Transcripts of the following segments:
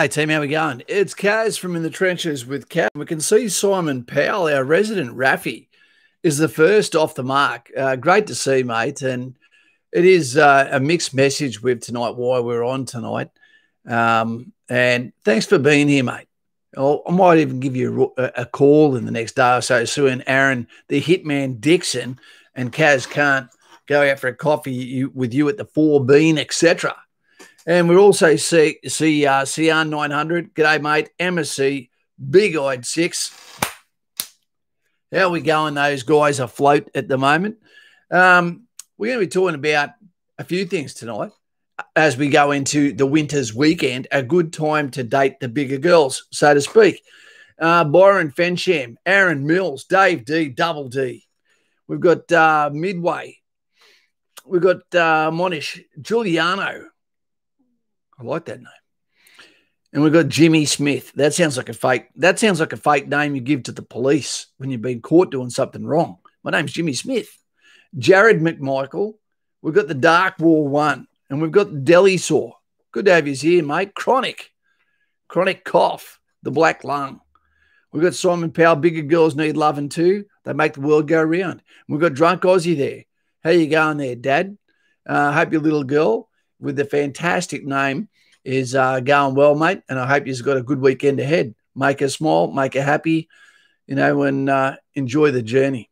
Hey team, how we going? It's Kaz from In the Trenches with Kaz. We can see Simon Powell, our resident Raffy, is the first off the mark. Great to see, mate. And it is a mixed message with tonight, why we're on tonight. And thanks for being here, mate. I might even give you a call in the next day or so soon. Aaron, the hitman Dixon, and Kaz can't go out for a coffee with you at the 4Bean, etc. And we also see CR 900. G'day, mate. MSC, big-eyed 6. How are we going? Those guys afloat at the moment. We're going to be talking about a few things tonight as we go into the winter's weekend, a good time to date the bigger girls, so to speak. Byron Fensham, Aaron Mills, Dave D, Double D. We've got Midway. We've got Monish, Giuliano. I like that name. And we've got Jimmy Smith. That sounds like a fake name you give to the police when you've been caught doing something wrong. My name's Jimmy Smith. Jared McMichael. We've got the Dark War 1. And we've got Deli Saw. Good to have you here, mate. Chronic cough, the black lung. We've got Simon Powell. Bigger girls need loving too. They make the world go round. We've got Drunk Aussie there. How you going there, Dad? Hope your little girl with the fantastic name is going well, mate. And I hope you've got a good weekend ahead. Make her smile, make her happy, and enjoy the journey.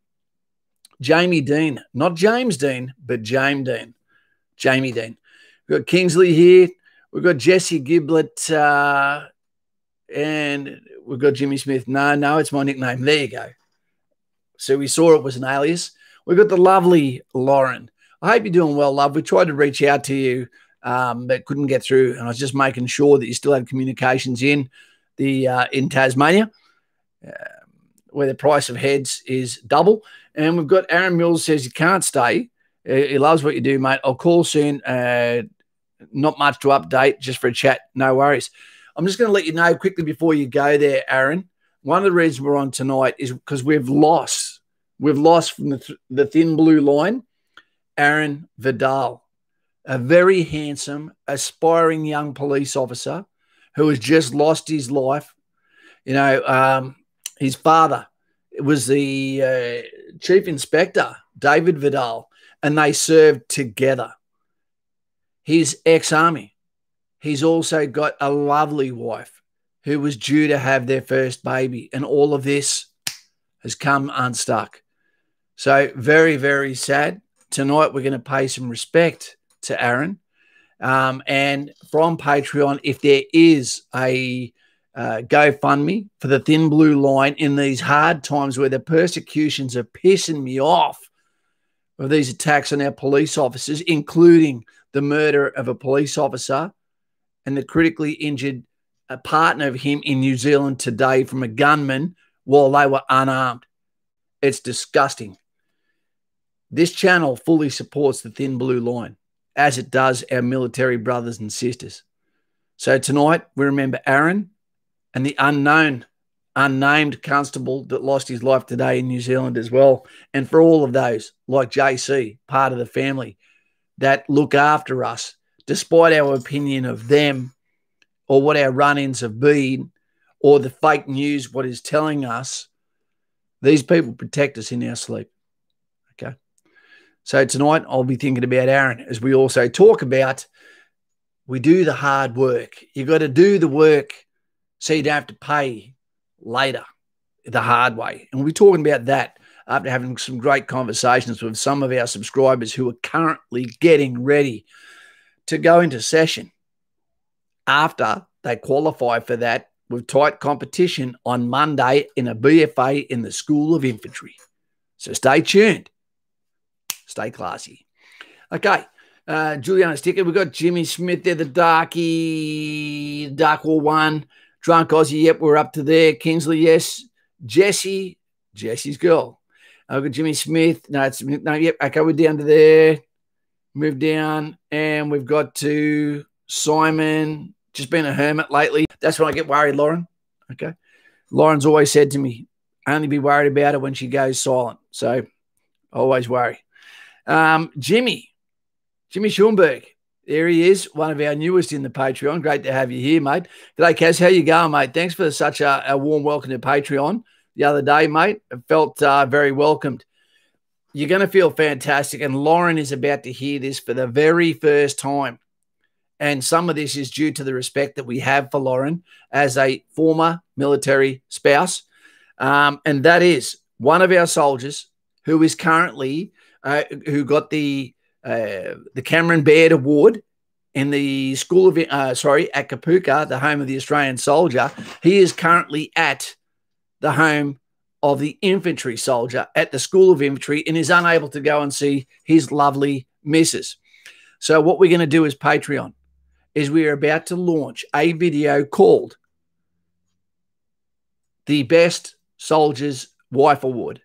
Jamie Dean, not James Dean, but Jamie Dean. Jamie Dean. We've got Kingsley here. We've got Jesse Giblet. And we've got Jimmy Smith. No, it's my nickname. There you go. So we saw it was an alias. We've got the lovely Lauren. I hope you're doing well, love. We tried to reach out to you, but couldn't get through. And I was just making sure that you still had communications in Tasmania, where the price of heads is double. And we've got Aaron Mills says you can't stay. He loves what you do, mate. I'll call soon. Not much to update, just for a chat. No worries. I'm just going to let you know quickly before you go there, Aaron. One of the reasons we're on tonight is because we've lost. We've lost from the thin blue line, Aaron Vidal, a very handsome, aspiring young police officer who has just lost his life. His father was the chief inspector, David Vidal, and they served together. He's ex-army. He's also got a lovely wife who was due to have their first baby, and all of this has come unstuck. So very, very sad. Tonight we're going to pay some respect to Aaron. And from Patreon, if there is a GoFundMe for the thin blue line in these hard times where the persecutions are pissing me off of these attacks on our police officers, including the murder of a police officer and the critically injured partner of him in New Zealand today from a gunman while they were unarmed. It's disgusting. This channel fully supports the thin blue line, as it does our military brothers and sisters. So tonight we remember Aaron and the unnamed constable that lost his life today in New Zealand as well. And for all of those, like JC, part of the family, that look after us, despite our opinion of them or what our run-ins have been or the fake news, what is telling us, these people protect us in our sleep. Okay? So tonight I'll be thinking about Aaron as we also talk about we do the hard work. You've got to do the work so you don't have to pay later the hard way. And we'll be talking about that after having some great conversations with some of our subscribers who are currently getting ready to go into session after they qualify for that with tight competition on Monday in a BFA in the School of Infantry. So stay tuned. Stay classy. Okay. Juliana Sticker. We've got Jimmy Smith there, the Darky, Dark War 1. Drunk Aussie. Yep, we're up to there. Kingsley, yes. Jesse's girl. I've got Jimmy Smith. Yep. Okay, we're down to there. Move down. And we've got to Simon. Just been a hermit lately. That's when I get worried, Lauren. Okay. Lauren's always said to me, only be worried about her when she goes silent. So always worry. Jimmy Schoenberg There he is, one of our newest in the Patreon. Great to have you here, mate. G'day, Kaz. How you going, mate? Thanks for such a warm welcome to Patreon the other day, mate. I felt very welcomed. You're going to feel fantastic, and Lauren is about to hear this for the very first time. And some of this is due to the respect that we have for Lauren as a former military spouse. And that is one of our soldiers who is currently, who got the Cameron Baird Award in the school of, at Kapuka, the home of the Australian soldier. He is currently at the home of the infantry soldier at the School of Infantry and is unable to go and see his lovely missus. So what we're going to do as Patreon is we are about to launch a video called the Best Soldier's Wife Award.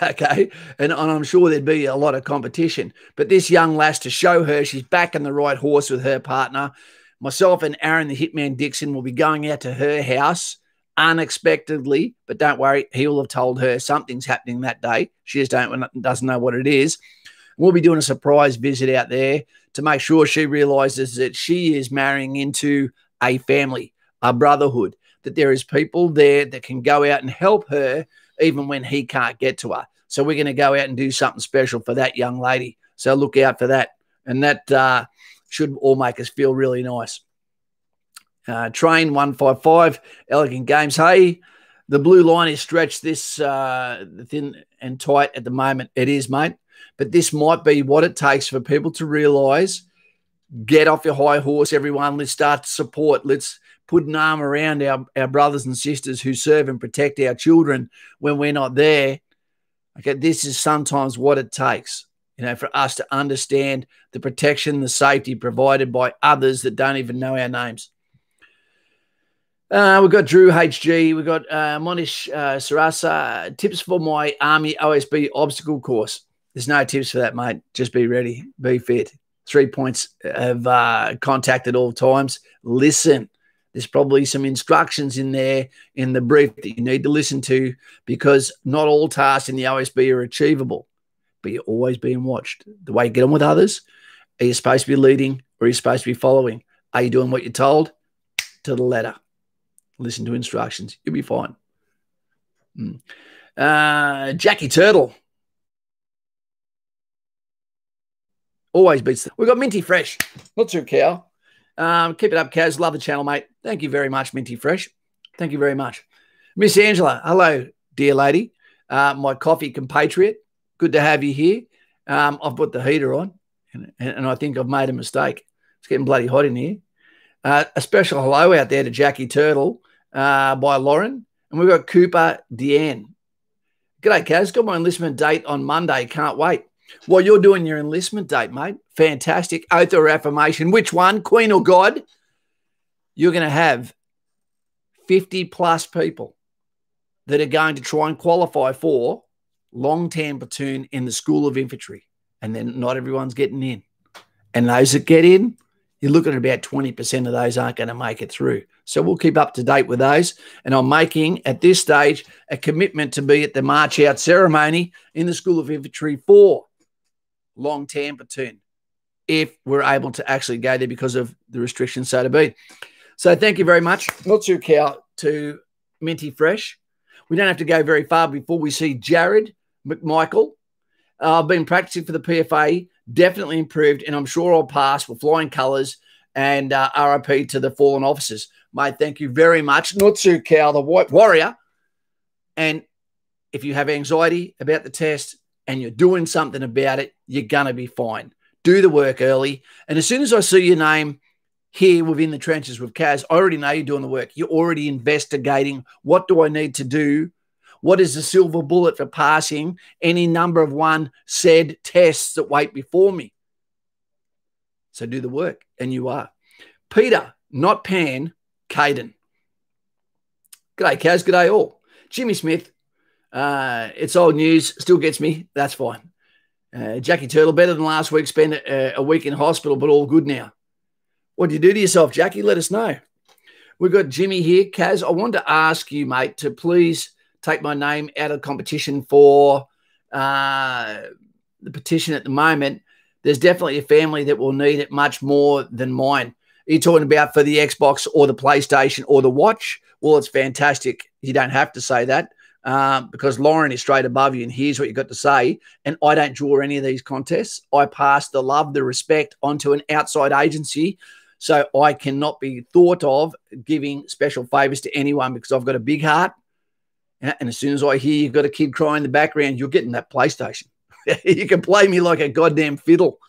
Okay. And I'm sure there'd be a lot of competition, but this young lass, to show her she's back on the right horse with her partner, myself and Aaron, the Hitman Dixon, will be going out to her house unexpectedly, but don't worry, he will have told her something's happening that day. She just doesn't know what it is. We'll be doing a surprise visit out there to make sure she realizes that she is marrying into a family, a brotherhood, that there is people there that can go out and help her even when he can't get to her. So we're going to go out and do something special for that young lady. So look out for that. And that should all make us feel really nice. Train 155, Elegant Games. Hey, the blue line is stretched this thin and tight at the moment. It is, mate. But this might be what it takes for people to realize, get off your high horse, everyone. Let's start to support. Let's put an arm around our brothers and sisters who serve and protect our children when we're not there. Okay, this is sometimes what it takes, for us to understand the protection, the safety provided by others that don't even know our names. We've got Drew HG. We've got Monish Sarasa. Tips for my Army OSB obstacle course. There's no tips for that, mate. Just be ready. Be fit. 3 points of contact at all times. Listen. There's probably some instructions in there in the brief that you need to listen to, because not all tasks in the OSB are achievable, but you're always being watched. The way you get on with others, are you supposed to be leading or are you supposed to be following? Are you doing what you're told? To the letter. Listen to instructions. You'll be fine. Jackie Turtle. Always beats them. We've got Minty Fresh. Not too cow. Keep it up, Kaz. Love the channel, mate. Thank you very much, Minty Fresh. Thank you very much. Miss Angela. Hello, dear lady. My coffee compatriot. Good to have you here. I've put the heater on, and I think I've made a mistake. It's getting bloody hot in here. A special hello out there to Jackie Turtle by Lauren. And we've got Cooper Deanne. G'day, Kaz. Got my enlistment date on Monday. Can't wait. Well, you're doing your enlistment date, mate. Fantastic. Oath or affirmation. Which one? Queen or God? You're going to have 50-plus people that are going to try and qualify for long-term platoon in the School of Infantry. And then not everyone's getting in. And those that get in, you're looking at about 20% of those aren't going to make it through. So we'll keep up to date with those. And I'm making, at this stage, a commitment to be at the march out ceremony in the School of Infantry for long-term platoon, if we're able to actually go there because of the restrictions, so to be. So thank you very much. Not too cow to Minty Fresh. We don't have to go very far before we see Jared McMichael. I've been practicing for the PFA, definitely improved, and I'm sure I'll pass with flying colours, and RIP to the fallen officers. Mate, thank you very much. Not too cow, the White Warrior. And if you have anxiety about the test and you're doing something about it, you're going to be fine. Do the work early. And as soon as I see your name here within the trenches with Kaz, I already know you're doing the work. You're already investigating. What do I need to do? What is the silver bullet for passing any number of said tests that wait before me? So do the work, and you are. Peter, not Pan, Caden. G'day, Kaz. G'day, all. Jimmy Smith. It's old news. Still gets me. That's fine. Jackie Turtle, better than last week. Spent a week in hospital, but all good now. What did you do to yourself, Jackie? Let us know. We've got Jimmy here. Kaz, I wanted to ask you, mate, to please take my name out of competition for the petition at the moment. there's definitely a family that will need it much more than mine. Are you talking about for the Xbox or the PlayStation or the watch? Well, it's fantastic. You don't have to say that because Lauren is straight above you and here's what you've got to say. And I don't draw any of these contests. I pass the love, the respect onto an outside agency. So I cannot be thought of giving special favors to anyone because I've got a big heart. And as soon as I hear you've got a kid crying in the background, you're getting that PlayStation. You can play me like a goddamn fiddle.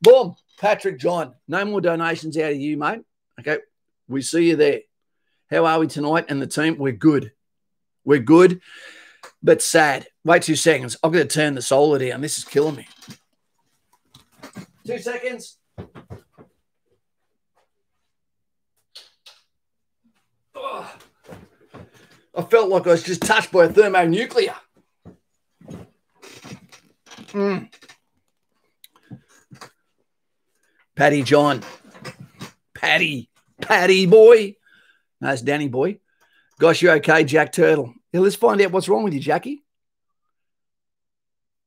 Boom. Patrick John, no more donations out of you, mate. Okay, we see you there. How are we tonight and the team? We're good. We're good, but sad. Wait 2 seconds. I've got to turn the solar down. This is killing me. 2 seconds. Oh. I felt like I was just touched by a thermonuclear. Paddy John. Paddy boy. No, it's Danny boy. Gosh, you okay, Jack Turtle? Yeah, let's find out what's wrong with you, Jackie.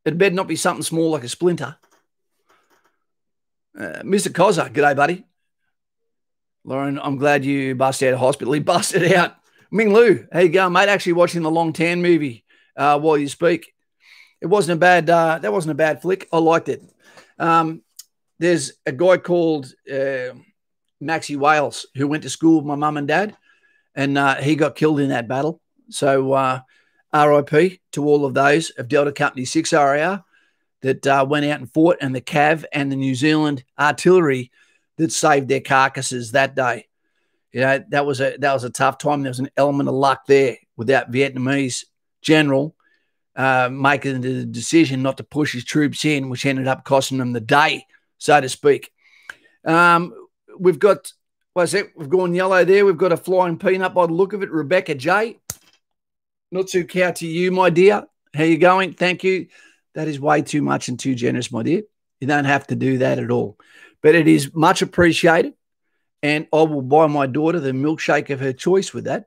It better not be something small like a splinter. Mr. Cozza, g'day, buddy. Lauren, I'm glad you busted out of hospital. He busted out. Ming Lu, how you going, mate? Actually watching the Long Tan movie while you speak. It wasn't a bad, that wasn't a bad flick. I liked it. There's a guy called Maxie Wales who went to school with my mum and dad, and he got killed in that battle. So RIP to all of those of Delta Company 6 RAR that went out and fought, and the Cav and the New Zealand artillery that saved their carcasses that day. You know, that was a tough time. There was an element of luck there with that Vietnamese general making the decision not to push his troops in, which ended up costing them the day, so to speak. We've got, what's it? We've gone yellow there. We've got a flying peanut by the look of it. Rebecca J. Not too cow to you, my dear. How you going? Thank you. That is way too much and too generous, my dear. You don't have to do that at all. But it is much appreciated. And I will buy my daughter the milkshake of her choice with that.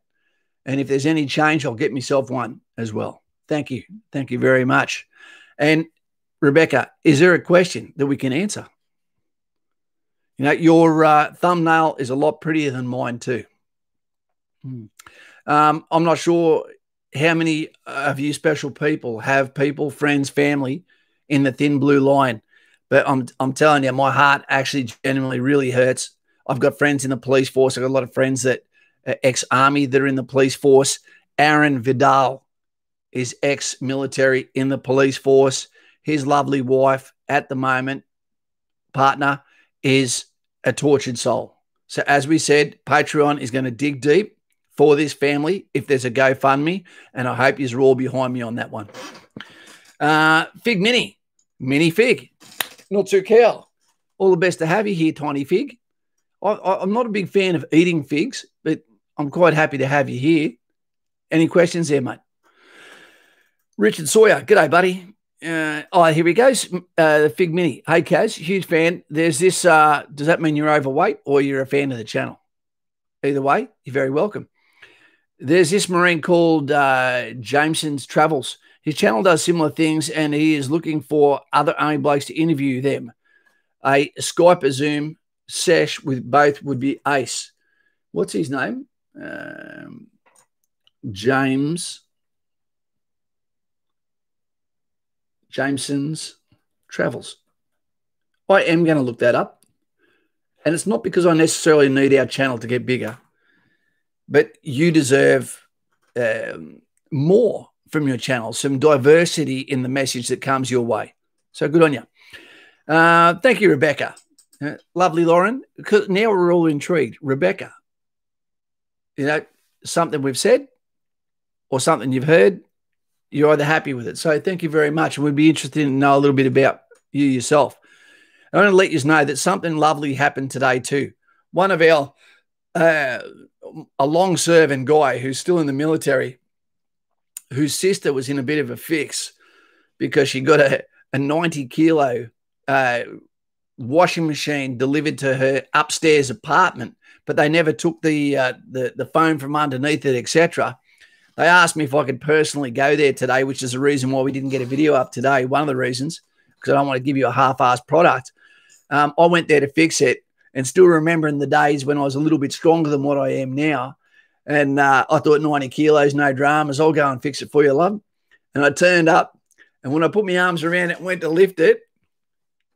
And if there's any change, I'll get myself one as well. Thank you. Thank you very much. And Rebecca, is there a question that we can answer? You know, your thumbnail is a lot prettier than mine too. I'm not sure how many of you special people have people, friends, family in the thin blue line. But I'm telling you, my heart actually genuinely really hurts. I've got friends in the police force. I've got a lot of friends that are ex-army that are in the police force. Aaron Vidal is ex-military in the police force. His lovely wife at the moment, partner, is a tortured soul. So as we said, Patreon is going to dig deep for this family if there's a GoFundMe, and I hope you're all behind me on that one. Fig Mini Fig, not too cow. All the best to have you here, Tiny Fig. I'm not a big fan of eating figs, but I'm quite happy to have you here. Any questions there, mate? Richard Sawyer, g'day, buddy. Here he goes. The Fig Mini. Hey, Kaz, huge fan. There's this. Does that mean you're overweight or you're a fan of the channel? Either way, you're very welcome. There's this Marine called Jameson's Travels. His channel does similar things, and he is looking for other army blokes to interview them. A Skype, a Zoom sesh with both would be ace. What's his name? Jameson's Travels. I am going to look that up. And it's not because I necessarily need our channel to get bigger, but you deserve more from your channel, some diversity in the message that comes your way. So good on you. Thank you, Rebecca. Lovely, Lauren. Because now we're all intrigued. Rebecca, you know, something we've said or something you've heard, you're either happy with it. So thank you very much. And we'd be interested to know a little bit about you yourself. I want to let you know that something lovely happened today too. One of our, a long-serving guy who's still in the military, whose sister was in a bit of a fix because she got a 90-kilo washing machine delivered to her upstairs apartment, but they never took the phone from underneath it, etc. They asked me if I could personally go there today, which is the reason why we didn't get a video up today. One of the reasons, because I don't want to give you a half-assed product. I went there to fix it, and still remembering the days when I was a little bit stronger than what I am now. And I thought 90 kilos, no dramas. I'll go and fix it for you, love. And I turned up, and when I put my arms around it and went to lift it,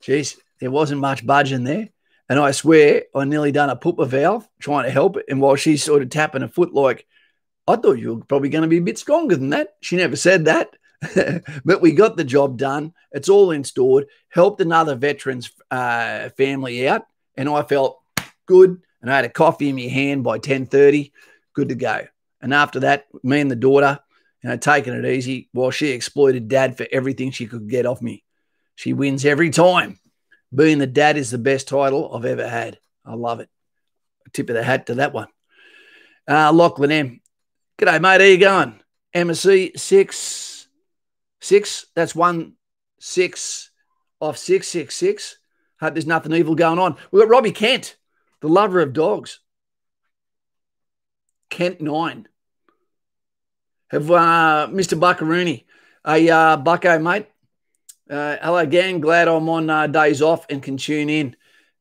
geez, there wasn't much budging there. And I swear I nearly done a pooper valve trying to help it. And while she's sort of tapping her foot like, I thought you were probably going to be a bit stronger than that. She never said that. But we got the job done. It's all installed. Helped another veteran's family out. And I felt good. And I had a coffee in my hand by 10:30. Good to go. And after that, me and the daughter, taking it easy while she exploited Dad for everything she could get off me. She wins every time. Being the dad is the best title I've ever had. I love it. Tip of the hat to that one. Lachlan M. G'day, mate. How you going? MSC 6. That's 1-6 off 666. Hope there's nothing evil going on. We've got Robbie Kent, the lover of dogs. Kent 9. Have Mr. Buckaroony. Hey, Bucko, mate. Hello, gang. Glad I'm on days off and can tune in.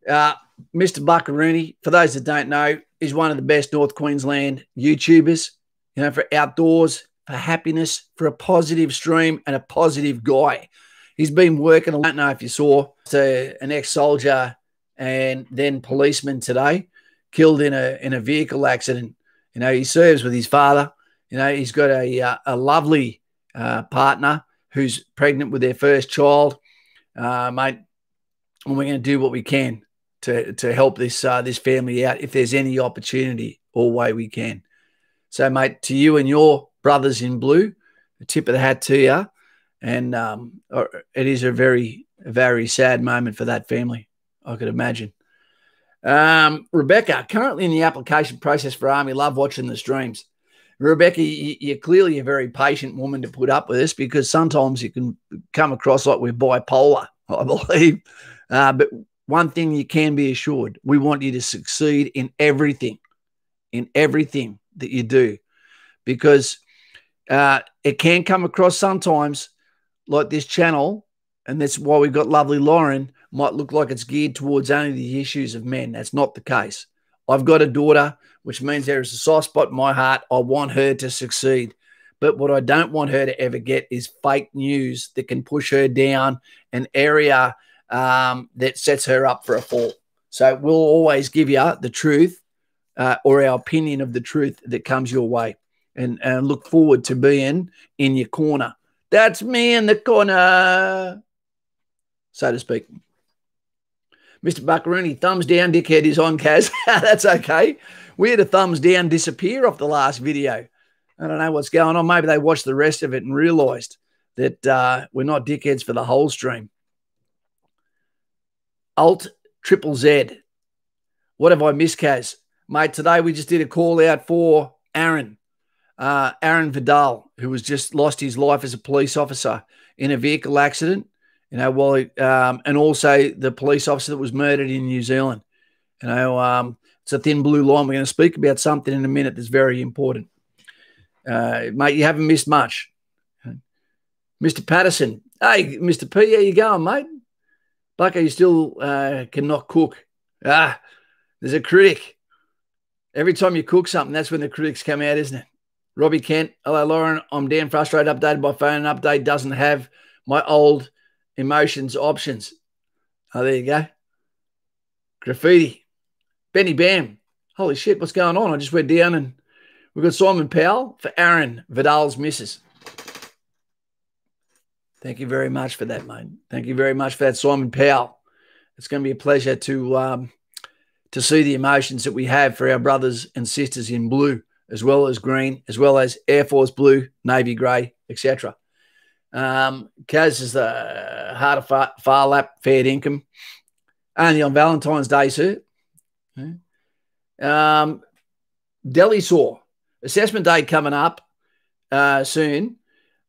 Mr. Buckaroony, for those that don't know, is one of the best North Queensland YouTubers, for outdoors, for happiness, for a positive stream and a positive guy. He's been working, I don't know if you saw, an ex-soldier and then policeman today, killed in a vehicle accident. He serves with his father. He's got a lovely partner who's pregnant with their first child, mate, and we're going to do what we can to help this family out if there's any opportunity or way we can. So, mate, to you and your brothers in blue, a tip of the hat to you, and it is a very, very sad moment for that family, I could imagine. Rebecca, currently in the application process for Army, love watching the streams. Rebecca, you're clearly a very patient woman to put up with this, because sometimes you can come across like we're bipolar, I believe. But one thing you can be assured, we want you to succeed in everything that you do, because it can come across sometimes like this channel, and that's why we've got lovely Lauren, might look like it's geared towards only the issues of men. That's not the case. I've got a daughter, which means there is a soft spot in my heart. I want her to succeed. But what I don't want her to ever get is fake news that can push her down an area that sets her up for a fall. So we'll always give you the truth or our opinion of the truth that comes your way, and look forward to being in your corner. That's me in the corner, so to speak. Mr. Buckaroony, thumbs down, dickhead is on, Kaz. That's okay. We had a thumbs down disappear off the last video. I don't know what's going on. Maybe they watched the rest of it and realised that we're not dickheads for the whole stream. Alt Triple Z. What have I missed, Kaz? Mate, today we just did a call out for Aaron. Aaron Vidal, who was just lost his life as a police officer in a vehicle accident. While and also the police officer that was murdered in New Zealand. It's a thin blue line. We're going to speak about something in a minute that's very important. Mate, you haven't missed much. Mr. Patterson. Hey, Mr. P, how you going, mate? Bucko, you still cannot cook. There's a critic. Every time you cook something, that's when the critics come out, isn't it? Robbie Kent. Hello, Lauren. I'm damn frustrated. Updated by phone. An update doesn't have my old emotions options. Oh, there you go. Graffiti. Benny Bam. Holy shit, what's going on? I just went down and we've got Simon Powell for Aaron Vidal's missus. Thank you very much for that, mate. Thank you very much for that, Simon Powell. It's going to be a pleasure to see the emotions that we have for our brothers and sisters in blue, as well as green, as well as Air Force blue, Navy grey, etc. Kaz is the heart of far lap, fair income. Only on Valentine's Day, sir. Delhi Saw. Assessment day coming up soon.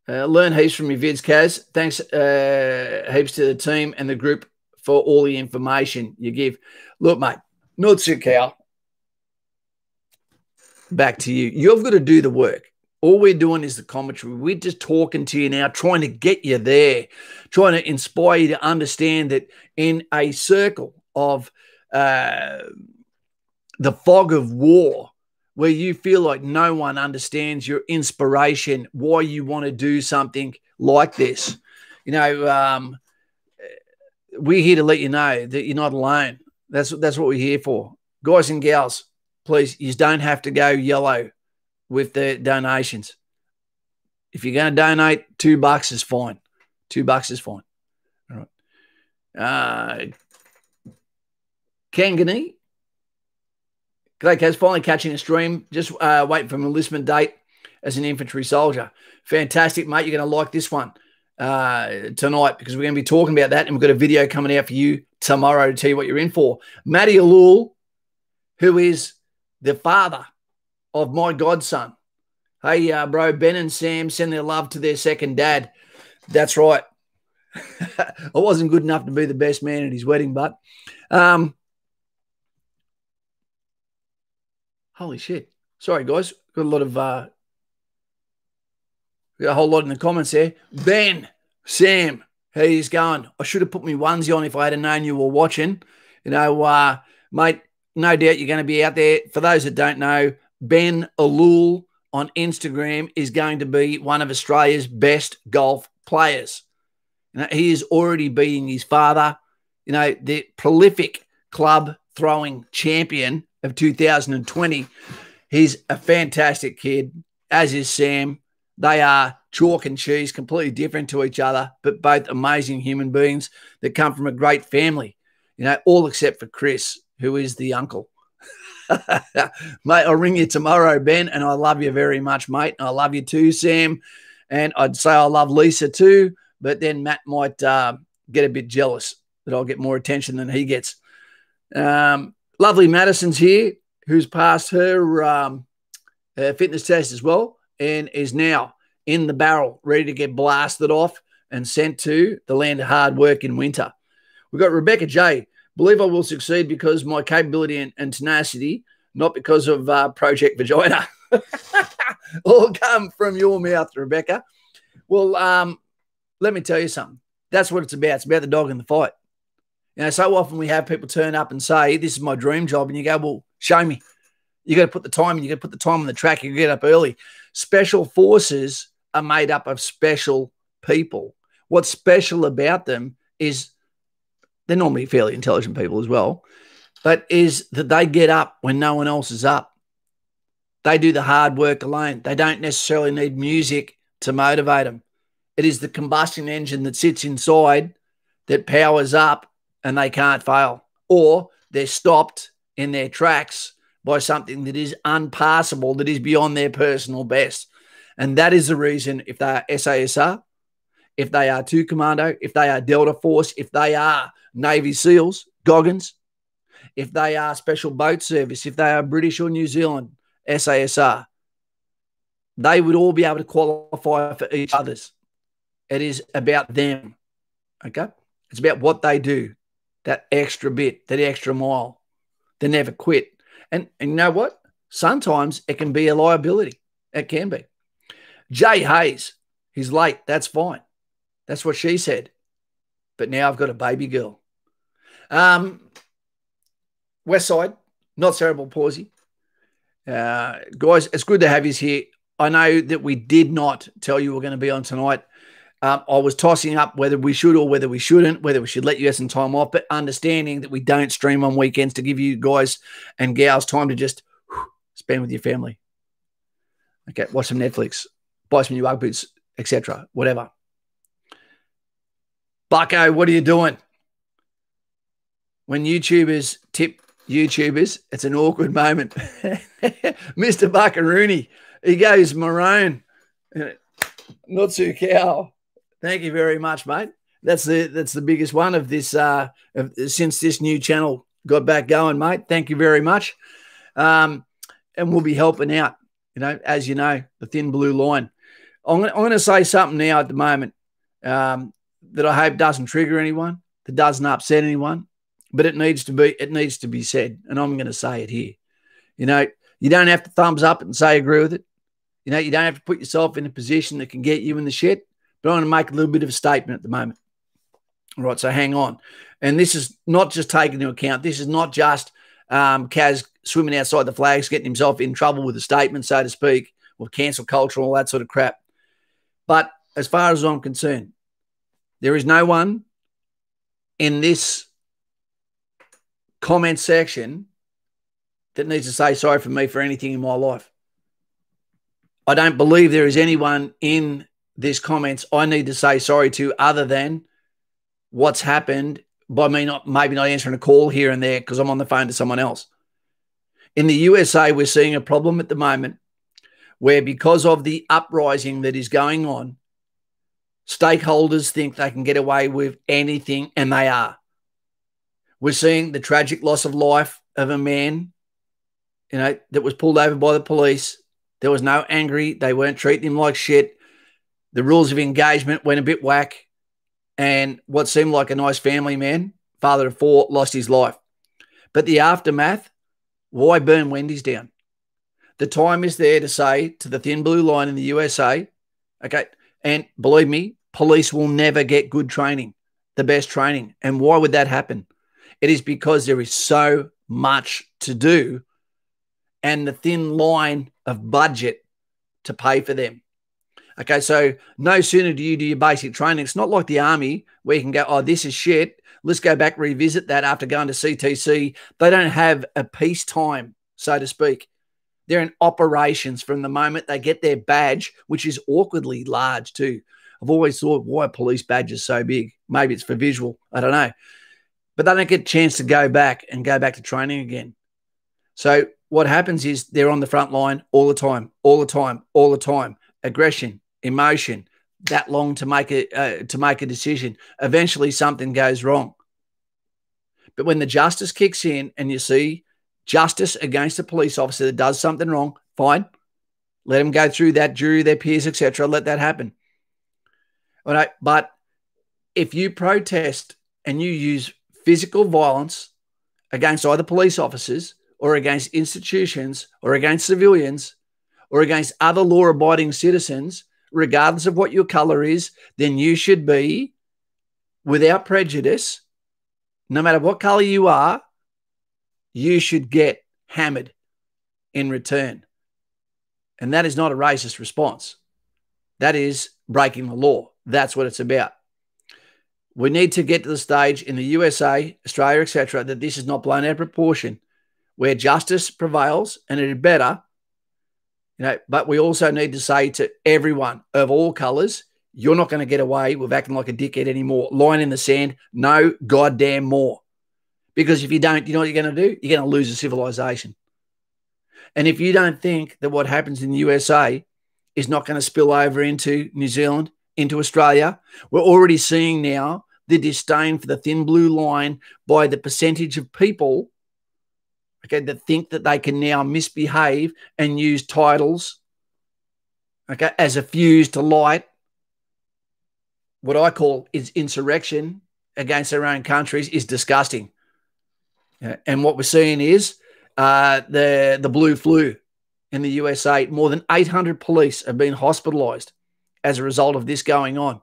Learn heaps from your vids, Kaz. Thanks heaps to the team and the group for all the information you give. Look, mate, not so cow. Back to you. You've got to do the work. All we're doing is the commentary. We're just talking to you now, trying to get you there, trying to inspire you to understand that in a circle of the fog of war, where you feel like no one understands your inspiration, why you want to do something like this. You know, we're here to let you know that you're not alone. That's what we're here for. Guys and gals, please, you don't have to go yellow with the donations. If you're going to donate, $2 is fine. $2 is fine. All right. Kangani. G'day, Kaz. Finally catching a stream. Just waiting for an enlistment date as an infantry soldier. Fantastic, mate. You're going to like this one tonight because we're going to be talking about that, and we've got a video coming out for you tomorrow to tell you what you're in for. Matty Alul, who is the father of my godson. Hey, bro, Ben and Sam send their love to their second dad. That's right. I wasn't good enough to be the best man at his wedding, but holy shit. Sorry, guys. Got a lot of got a whole lot in the comments there. Ben, Sam, how he's going? I should have put my onesie on if I had known you were watching. You know, mate, no doubt you're going to be out there. For those that don't know, Ben Alul on Instagram is going to be one of Australia's best golf players. You know, he is already beating his father, you know, the prolific club throwing champion of 2020. He's a fantastic kid, as is Sam. They are chalk and cheese, completely different to each other, but both amazing human beings that come from a great family, you know, all except for Chris, who is the uncle. Mate, I'll ring you tomorrow, Ben, and I love you very much, mate. I love you too, Sam. And I'd say I love Lisa too, but then Matt might get a bit jealous that I'll get more attention than he gets. Lovely Madison's here, who's passed her fitness test as well and is now in the barrel, ready to get blasted off and sent to the land of hard work in winter. We've got Rebecca J. Believe I will succeed because my capability and tenacity, not because of Project Vagina. All come from your mouth, Rebecca. Well, let me tell you something. That's what it's about. It's about the dog in the fight. You know, so often we have people turn up and say, this is my dream job. And you go, well, show me. You got to put the time in. You got to put the time on the track. You get up early. Special forces are made up of special people. What's special about them is they're normally fairly intelligent people as well, but is that they get up when no one else is up. They do the hard work alone. They don't necessarily need music to motivate them. It is the combustion engine that sits inside that powers up and they can't fail, or they're stopped in their tracks by something that is unpassable, that is beyond their personal best. And that is the reason if they are SASR, if they are 2 Commando, if they are Delta Force, if they are Navy SEALs, Goggins, if they are Special Boat Service, if they are British or New Zealand, SASR, they would all be able to qualify for each other's. It is about them, okay? It's about what they do, that extra bit, that extra mile. They never quit. And you know what? Sometimes it can be a liability. It can be. Jay Hayes, he's late. That's fine. That's what she said. But now I've got a baby girl. West Side, not cerebral palsy. Guys, it's good to have you here. I know that we did not tell you we're going to be on tonight. I was tossing up whether we should or whether we shouldn't, whether we should let you have some time off, but understanding that we don't stream on weekends to give you guys and gals time to just spend with your family. Okay, watch some Netflix, buy some new Ugg boots, etc., whatever. Bucko, what are you doing? When YouTubers tip YouTubers, it's an awkward moment. Mr. Buckaroony, he goes maroon. Not too cow. Thank you very much, mate. That's the biggest one of this since this new channel got back going, mate. Thank you very much. And we'll be helping out, you know, as you know, the thin blue line. I'm going to say something now at the moment that I hope doesn't trigger anyone, that doesn't upset anyone, but it needs to be said, and I'm going to say it here. You know, you don't have to thumbs up and say agree with it. You know, you don't have to put yourself in a position that can get you in the shit. But I'm going to make a little bit of a statement at the moment. All right, so hang on. And this is not just taken into account. This is not just Kaz swimming outside the flags, getting himself in trouble with a statement, so to speak, or cancel culture and all that sort of crap. But as far as I'm concerned, there is no one in this comment section that needs to say sorry for me for anything in my life. I don't believe there is anyone in this comments I need to say sorry to other than what's happened by me maybe not answering a call here and there because I'm on the phone to someone else. In the USA, we're seeing a problem at the moment where because of the uprising that is going on, stakeholders think they can get away with anything, and they are. We're seeing the tragic loss of life of a man, you know, that was pulled over by the police. There was no angry. They weren't treating him like shit. The rules of engagement went a bit whack. And what seemed like a nice family man, father of 4, lost his life. But the aftermath, why burn Wendy's down? The time is there to say to the thin blue line in the USA, okay, and believe me, police will never get good training, the best training. And why would that happen? It is because there is so much to do and the thin line of budget to pay for them. Okay, so no sooner do you do your basic training. It's not like the army where you can go, oh, this is shit. Let's go back, revisit that after going to CTC. They don't have a peacetime, so to speak. They're in operations from the moment they get their badge, which is awkwardly large too. I've always thought, why are police badges so big? Maybe it's for visual. I don't know. But they don't get a chance to go back to training again. So what happens is they're on the front line all the time, all the time, all the time. Aggression, emotion, that long to make a decision. Eventually something goes wrong. But when the justice kicks in and you see justice against a police officer that does something wrong, fine. Let them go through that, jury, their peers, etc. Let that happen. All right, but if you protest and you use physical violence against either police officers or against institutions or against civilians or against other law-abiding citizens, regardless of what your color is, then you should be, without prejudice, no matter what color you are, you should get hammered in return. And that is not a racist response. That is breaking the law. That's what it's about. We need to get to the stage in the USA, Australia, etc., that this is not blown out of proportion, where justice prevails, and it is better. You know, but we also need to say to everyone of all colours, you're not going to get away with acting like a dickhead anymore. Line in the sand, no goddamn more. Because if you don't, you know what you're going to do? You're going to lose a civilization. And if you don't think that what happens in the USA is not going to spill over into New Zealand, into Australia, we're already seeing now the disdain for the thin blue line by the percentage of people, okay, that think that they can now misbehave and use titles, okay, as a fuse to light what I call is insurrection against their own countries is disgusting. And what we're seeing is the blue flu in the USA. More than 800 police have been hospitalized as a result of this going on.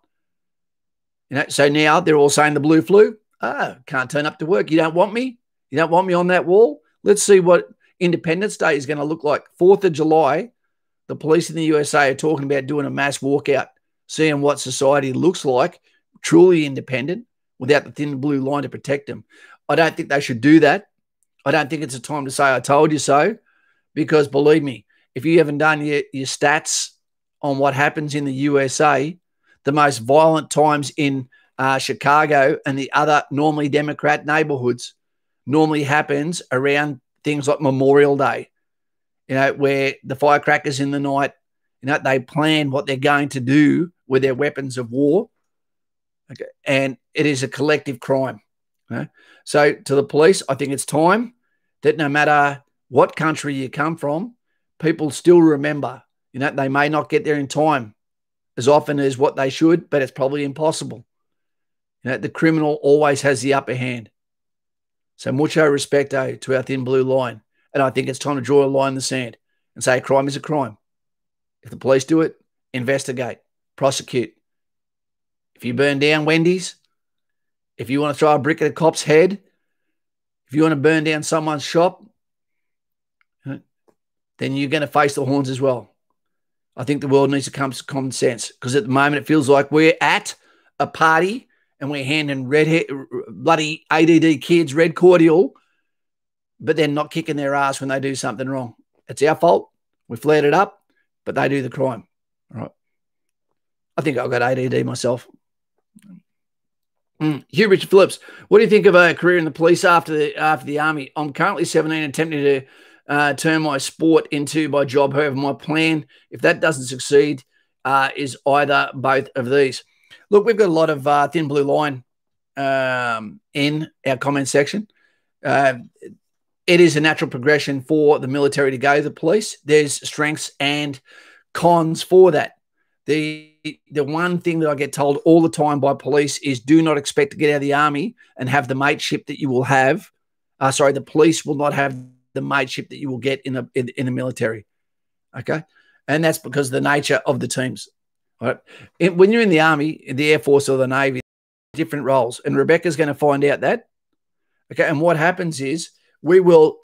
You know, so now they're all saying the blue flu. Can't turn up to work. You don't want me? You don't want me on that wall? Let's see what Independence Day is going to look like. 4th of July, the police in the USA are talking about doing a mass walkout, seeing what society looks like, truly independent, without the thin blue line to protect them. I don't think they should do that. I don't think it's a time to say, I told you so, because believe me, if you haven't done your stats on what happens in the USA, the most violent times in Chicago and the other normally Democrat neighborhoods normally happens around things like Memorial Day, you know, where the firecrackers in the night, you know, they plan what they're going to do with their weapons of war. Okay. And it is a collective crime. Okay? So to the police, I think it's time that no matter what country you come from, people still remember, you know, they may not get there in time as often as what they should, but it's probably impossible. You know, the criminal always has the upper hand. So mucho respecto to our thin blue line. And I think it's time to draw a line in the sand and say a crime is a crime. If the police do it, investigate, prosecute. If you burn down Wendy's, if you want to throw a brick at a cop's head, if you want to burn down someone's shop, then you're going to face the horns as well. I think the world needs to come to common sense, because at the moment it feels like we're at a party and we're handing bloody ADD kids red cordial, but they're not kicking their ass when they do something wrong. It's our fault. We flared it up, but they do the crime. All right. I think I've got ADD myself. Hugh Richard Phillips, what do you think of a career in the police after the army? I'm currently 17, attempting to turn my sport into my job. However, my plan, if that doesn't succeed, is either both of these. Look, we've got a lot of thin blue line in our comment section. It is a natural progression for the military to go to the police. There's strengths and cons for that. The one thing that I get told all the time by police is, do not expect to get out of the army and have the mateship that you will have. The police will not have the mateship that you will get in the military. Okay. And that's because of the nature of the teams. All right. When you're in the army, the Air Force or the Navy, different roles. And Rebecca's going to find out that. Okay. And what happens is we will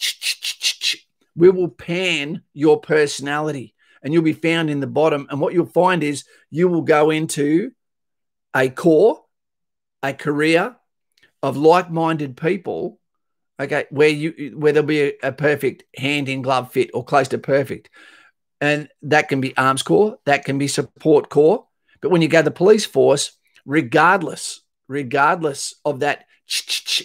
pan your personality, and you'll be found in the bottom. And what you'll find is you will go into a career of like-minded people, okay, where there'll be a perfect hand-in-glove fit or close to perfect. And that can be arms corps, that can be support corps. But when you go to the police force, regardless of that,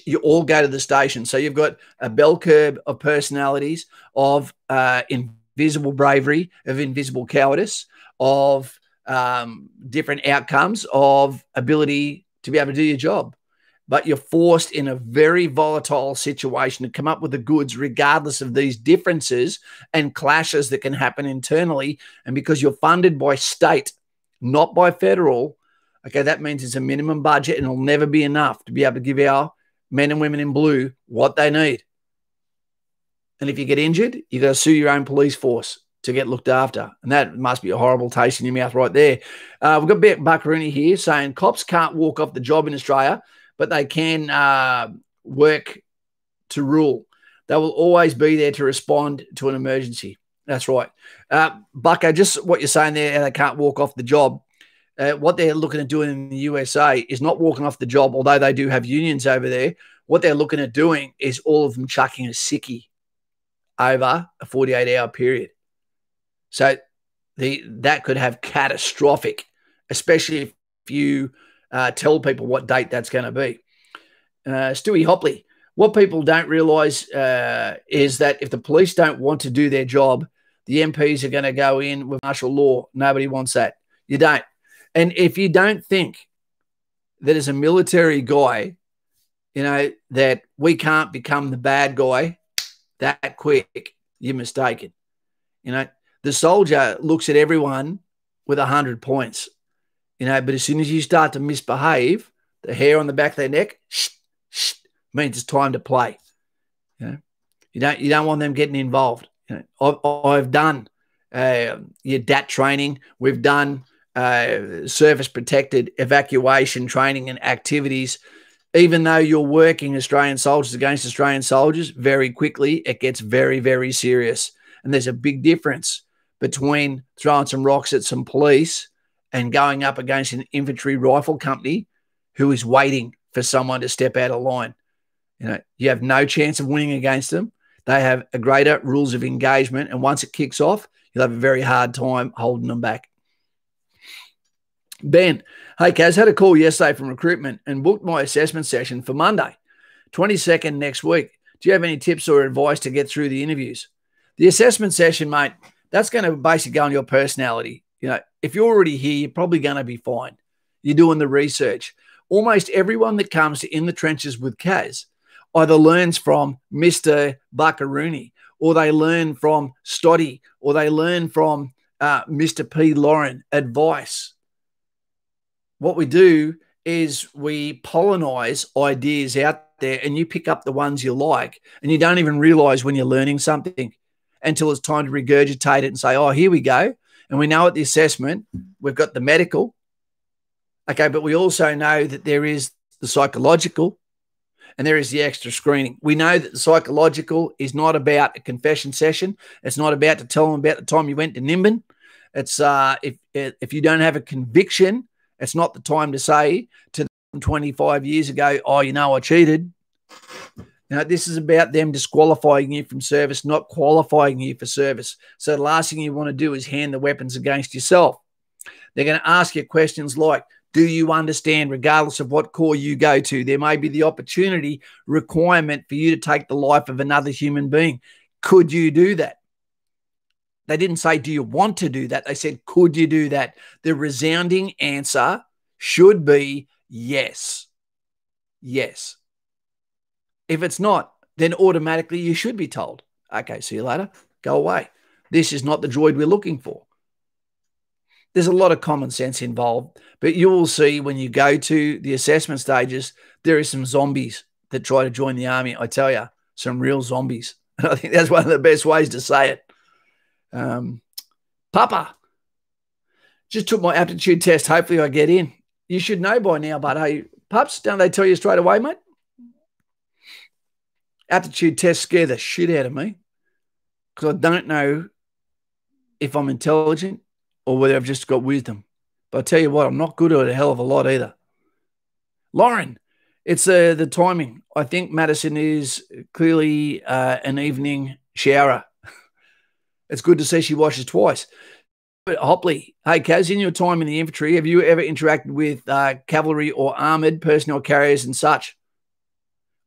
you all go to the station. So you've got a bell curve of personalities, of invisible bravery, of invisible cowardice, of different outcomes, of ability to be able to do your job. But you're forced in a very volatile situation to come up with the goods regardless of these differences and clashes that can happen internally. And because you're funded by state, not by federal, okay, that means it's a minimum budget and it'll never be enough to be able to give our men and women in blue what they need. And if you get injured, you got to sue your own police force to get looked after. And that must be a horrible taste in your mouth right there. We've got Buckaroonie here saying cops can't walk off the job in Australia, but they can work to rule. They will always be there to respond to an emergency. That's right. Bucko, just what you're saying there, they can't walk off the job. What they're looking at doing in the USA is not walking off the job, although they do have unions over there. What they're looking at doing is all of them chucking a sickie over a 48-hour period. So that could have catastrophic, especially if you tell people what date that's going to be. Stewie Hopley, what people don't realise is that if the police don't want to do their job, the MPs are going to go in with martial law. Nobody wants that. You don't. And if you don't think that as a military guy, you know, that we can't become the bad guy that quick, you're mistaken. You know, the soldier looks at everyone with 100 points, you know, but as soon as you start to misbehave, the hair on the back of their neck means it's time to play. You know, you don't want them getting involved. You know, I've done your DAT training. We've done service protected evacuation training and activities. Even though you're working Australian soldiers against Australian soldiers, very quickly it gets very, very serious. And there's a big difference between throwing some rocks at some police and going up against an infantry rifle company who is waiting for someone to step out of line. You know, you have no chance of winning against them. They have a greater rules of engagement, and once it kicks off, you'll have a very hard time holding them back. Ben, hey, Kaz, had a call yesterday from recruitment and booked my assessment session for Monday, 22nd next week. Do you have any tips or advice to get through the interviews? The assessment session, mate, that's going to basically go on your personality. You know, if you're already here, you're probably going to be fine. You're doing the research. Almost everyone that comes to In the Trenches with Kaz either learns from Mr. Buckaroonie, or they learn from Stoddy, or they learn from Mr. P. Lauren advice. What we do is we pollinize ideas out there, and you pick up the ones you like, and you don't even realize when you're learning something until it's time to regurgitate it and say, oh, here we go. And we know at the assessment, we've got the medical. Okay, but we also know that there is the psychological and there is the extra screening. We know that the psychological is not about a confession session. It's not about to tell them about the time you went to Nimbin. It's if you don't have a conviction, it's not the time to say to them 25 years ago, oh, you know, I cheated. Now, this is about them disqualifying you from service, not qualifying you for service. So the last thing you want to do is hand the weapons against yourself. They're going to ask you questions like, do you understand, regardless of what corps you go to, there may be the opportunity requirement for you to take the life of another human being. Could you do that? They didn't say, do you want to do that? They said, could you do that? The resounding answer should be yes. Yes. If it's not, then automatically you should be told, okay, see you later, go away. This is not the droid we're looking for. There's a lot of common sense involved, but you will see when you go to the assessment stages, there are some zombies that try to join the army. I tell you, some real zombies. And I think that's one of the best ways to say it. Papa, just took my aptitude test. Hopefully I get in. You should know by now, but hey, pups, don't they tell you straight away, mate? Aptitude tests scare the shit out of me because I don't know if I'm intelligent or whether I've just got wisdom. But I tell you what, I'm not good at a hell of a lot either. Lauren, it's the timing. I think Madison is clearly an evening shower. It's good to see she washes twice. But Hopley, hey, Kaz, in your time in the infantry, have you ever interacted with cavalry or armoured personnel carriers and such?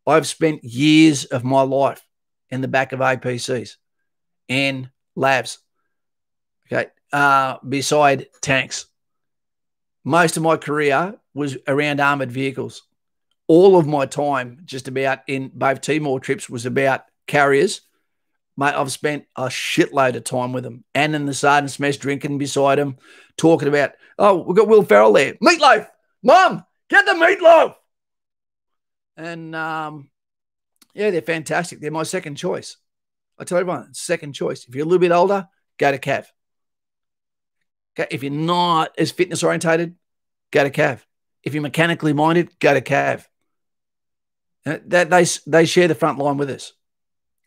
I've spent years of my life in the back of APCs and labs, okay, beside tanks. Most of my career was around armoured vehicles. All of my time just about in both Timor trips was about carriers. Mate, I've spent a shitload of time with them and in the sergeant's mess drinking beside them, talking about, oh, we've got Will Ferrell there. Meatloaf. Mum, get the meatloaf. And, yeah, they're fantastic. They're my second choice. I tell everyone, second choice. If you're a little bit older, go to Cav. Okay? If you're not as fitness orientated, go to Cav. If you're mechanically minded, go to Cav. They share the front line with us.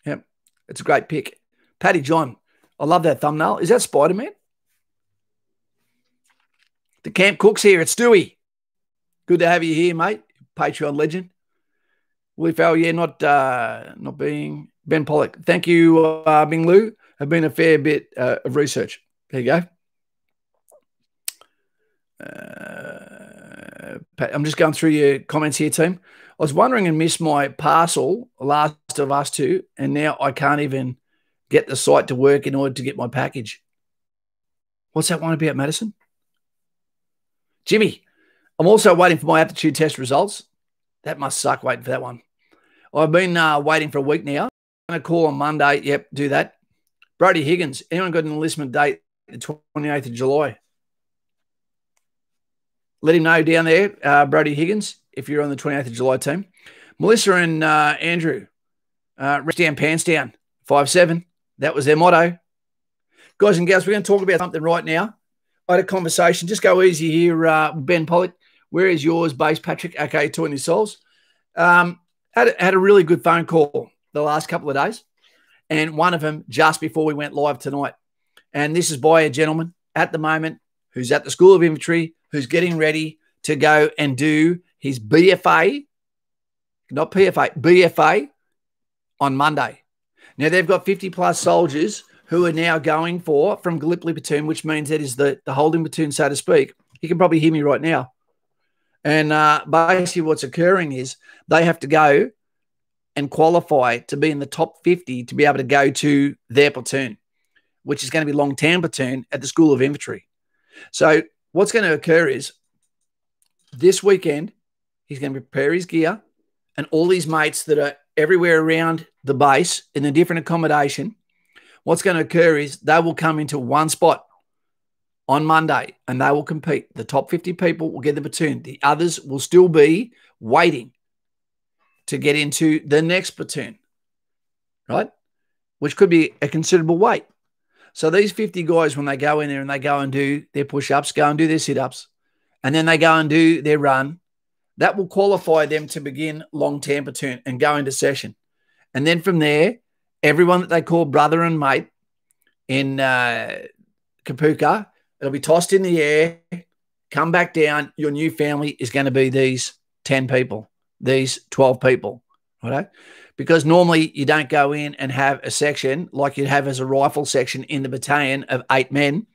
Yep. It's a great pick. Paddy John, I love that thumbnail. Is that Spider-Man? The Camp Cook's here. It's Stewie. Good to have you here, mate. Patreon legend. Willie Farrell, yeah, not being Ben Pollock. Thank you, Bing Lu. Have been a fair bit of research. There you go. I'm just going through your comments here, team. I was wondering and missed my parcel, Last of Us 2, and now I can't even get the site to work in order to get my package. What's that one about, Madison? Jimmy, I'm also waiting for my aptitude test results. That must suck waiting for that one. I've been waiting for a week now. I'm going to call on Monday. Yep, do that. Brody Higgins. Anyone got an enlistment date? The 28th of July. Let him know down there, Brody Higgins, if you're on the 28th of July team. Melissa and Andrew. Rest down, pants down. 5-7. That was their motto. Guys and gals, we're going to talk about something right now. I had a conversation. Just go easy here, Ben Pollock. Where is yours base, Patrick? Okay, Twenty Souls. Had a really good phone call the last couple of days, and one of them just before we went live tonight. And this is by a gentleman at the moment who's at the School of Infantry, who's getting ready to go and do his BFA, not PFA, BFA on Monday. Now, they've got 50-plus soldiers who are now going from Gallipoli platoon, which means that is the holding platoon, so to speak. You can probably hear me right now. And basically what's occurring is they have to go and qualify to be in the top 50 to be able to go to their platoon, which is going to be Longtown platoon at the School of Infantry. So what's going to occur is this weekend, he's going to prepare his gear and all these mates that are everywhere around the base in a different accommodation. What's going to occur is they will come into one spot on Monday and they will compete. The top 50 people will get the platoon. The others will still be waiting to get into the next platoon, right? Which could be a considerable wait. So these 50 guys, when they go in there and they go and do their push-ups, go and do their sit-ups, and then they go and do their run, that will qualify them to begin long tamper turn and go into session. And then from there, everyone that they call brother and mate in Kapuka, it'll be tossed in the air, come back down. Your new family is going to be these 10 people, these 12 people, right? Because normally you don't go in and have a section like you'd have as a rifle section in the battalion of 8 men,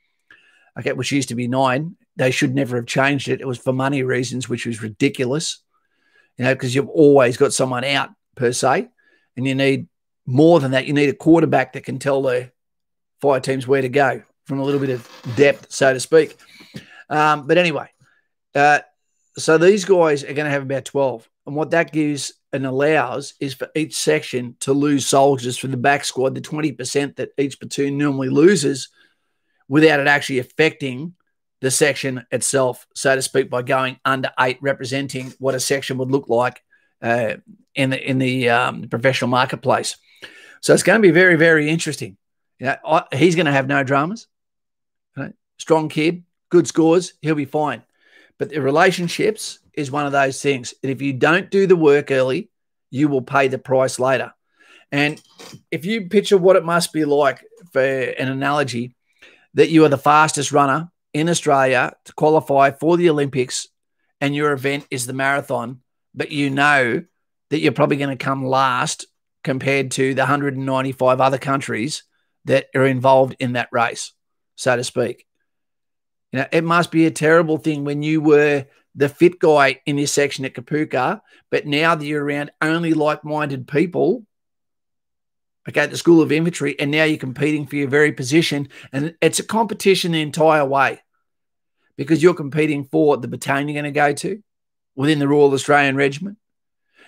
okay, which used to be 9. They should never have changed it. It was for money reasons, which was ridiculous, you know, because you've always got someone out per se, and you need more than that. You need a quarterback that can tell the fire teams where to go from a little bit of depth, so to speak. But anyway, so these guys are going to have about 12. And what that gives and allows is for each section to lose soldiers from the back squad, the 20% that each platoon normally loses, without it actually affecting the section itself, so to speak, by going under 8, representing what a section would look like in the professional marketplace. So it's going to be very, very interesting. You know, he's going to have no dramas. Right? Strong kid, good scores, he'll be fine. But the relationships is one of those things. And if you don't do the work early, you will pay the price later. And if you picture what it must be like, for an analogy, that you are the fastest runner in Australia to qualify for the Olympics, and your event is the marathon, but you know that you're probably going to come last compared to the 195 other countries that are involved in that race, so to speak. You know, it must be a terrible thing when you were the fit guy in this section at Kapuka, but now that you're around only like-minded people, okay, at the School of Infantry, and now you're competing for your very position, and it's a competition the entire way, because you're competing for the battalion you're going to go to within the Royal Australian Regiment.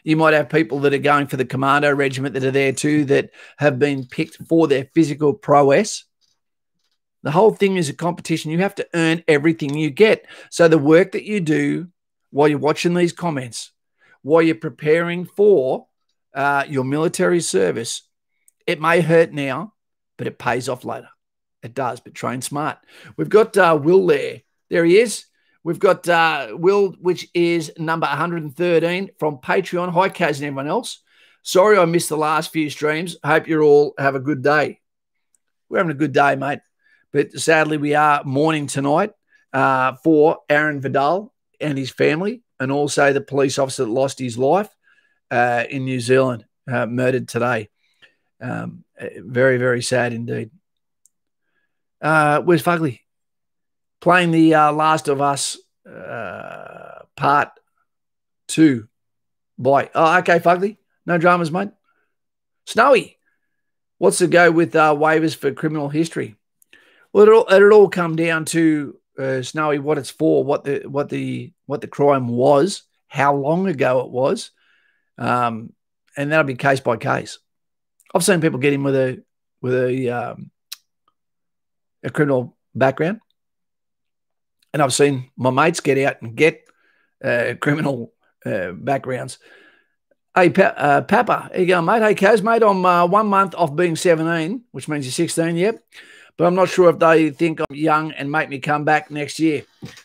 You might have people that are going for the Commando Regiment that are there too, that have been picked for their physical prowess. The whole thing is a competition. You have to earn everything you get. So the work that you do while you're watching these comments, while you're preparing for your military service, it may hurt now, but it pays off later. It does, but train smart. We've got Will there. There he is. We've got Will, which is number 113 from Patreon. Hi, Kaz and everyone else. Sorry I missed the last few streams. Hope you all have a good day. We're having a good day, mate. But sadly, we are mourning tonight for Aaron Vidal and his family, and also the police officer that lost his life in New Zealand, murdered today. Very, very sad indeed. Where's Fugly? Playing the Last of Us Part 2 by... Oh, okay, Fugly. No dramas, mate. Snowy. What's the go with waivers for criminal history? Well, it'll all come down to Snowy, what it's for, what the crime was, how long ago it was, and that'll be case by case. I've seen people get in with a criminal background, and I've seen my mates get out and get criminal backgrounds. Hey, Papa, how you going, mate? Hey, Kaz, mate, I'm 1 month off being 17, which means you're 16, yep. But I'm not sure if they think I'm young and make me come back next year.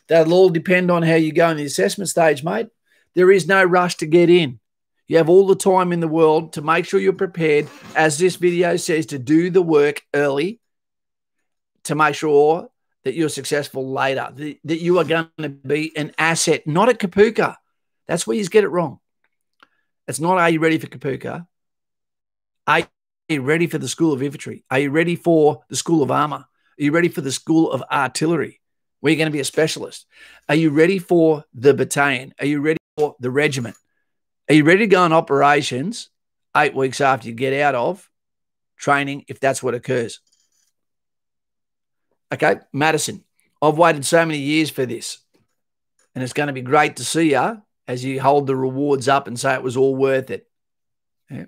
That'll all depend on how you go in the assessment stage, mate. There is no rush to get in. You have all the time in the world to make sure you're prepared, as this video says, to do the work early to make sure that you're successful later, that you are going to be an asset, not at Kapuka. That's where you get it wrong. It's not, are you ready for Kapuka? Are you ready for the School of Infantry? Are you ready for the School of Armour? Are you ready for the School of Artillery, where you're going to be a specialist? Are you ready for the battalion? Are you ready for the regiment? Are you ready to go on operations 8 weeks after you get out of training, if that's what occurs? Okay, Madison, I've waited so many years for this, and it's going to be great to see you as you hold the rewards up and say it was all worth it. Yeah.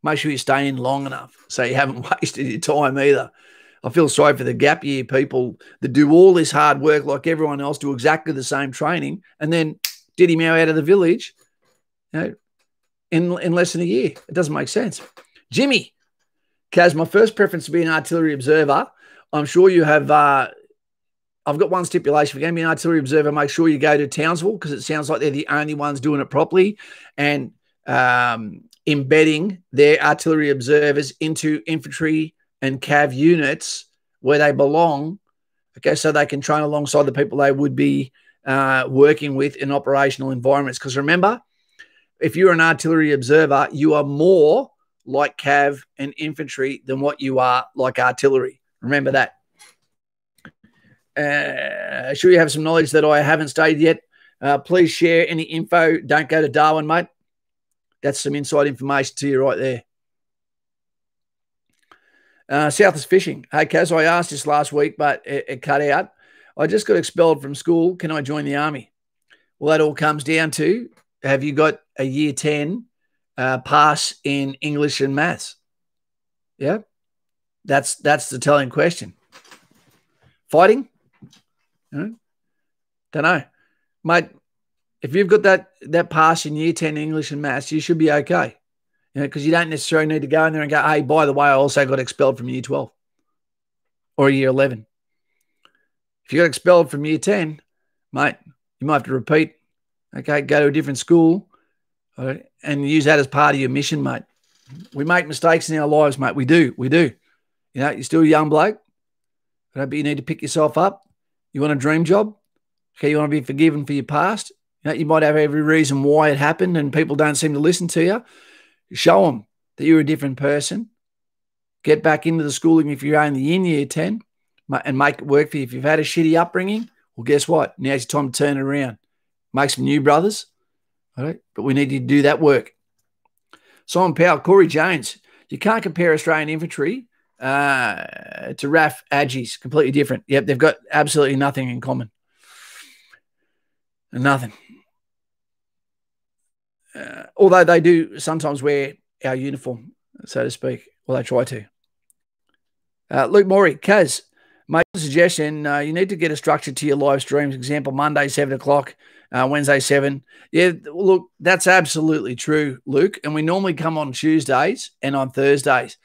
Make sure you stay in long enough so you haven't wasted your time either. I feel sorry for the gap year people that do all this hard work like everyone else, do exactly the same training, and then did him out of the village, you know, in less than a year. It doesn't make sense. Jimmy, Kaz, my first preference to be an artillery observer. I'm sure you have. I've got one stipulation. If you're going to be an artillery observer, make sure you go to Townsville, because it sounds like they're the only ones doing it properly and embedding their artillery observers into infantry and cav units where they belong. Okay, so they can train alongside the people they would be working with in operational environments. Because remember, if you're an artillery observer, you are more like cav and infantry than what you are like artillery. Remember that. Sure you have some knowledge that I haven't stated yet. Please share any info. Don't go to Darwin, mate. That's some inside information to you right there. South is fishing. Hey, Kaz, I asked this last week, but it cut out. I just got expelled from school. Can I join the army? Well, that all comes down to, have you got a year 10 pass in English and maths? Yeah, that's the telling question. Fighting? Don't know. Mate, if you've got that pass in year 10 English and maths, you should be okay. Because you don't necessarily need to go in there and go, hey, by the way, I also got expelled from year 12 or year 11. If you got expelled from year 10, mate, you might have to repeat. Okay, go to a different school, right, and use that as part of your mission, mate. We make mistakes in our lives, mate. We do. You're still a young bloke, but you need to pick yourself up. You want a dream job? Okay, you want to be forgiven for your past? You might have every reason why it happened and people don't seem to listen to you. Show them that you're a different person. Get back into the schooling if you're only in year 10 and make it work for you. If you've had a shitty upbringing, well, guess what? Now's your time to turn it around. Make some new brothers. All right? But we need you to do that work. Simon Powell, Corey Jones. You can't compare Australian infantry to RAF Aggies. Completely different. Yep, they've got absolutely nothing in common. Nothing. Although they do sometimes wear our uniform, so to speak. Well, they try to. Luke Morey, Kaz, mate, suggestion, you need to get a structure to your live streams. Example, Monday, 7 o'clock, Wednesday, 7. Yeah, look, that's absolutely true, Luke. And we normally come on Tuesdays and on Thursdays.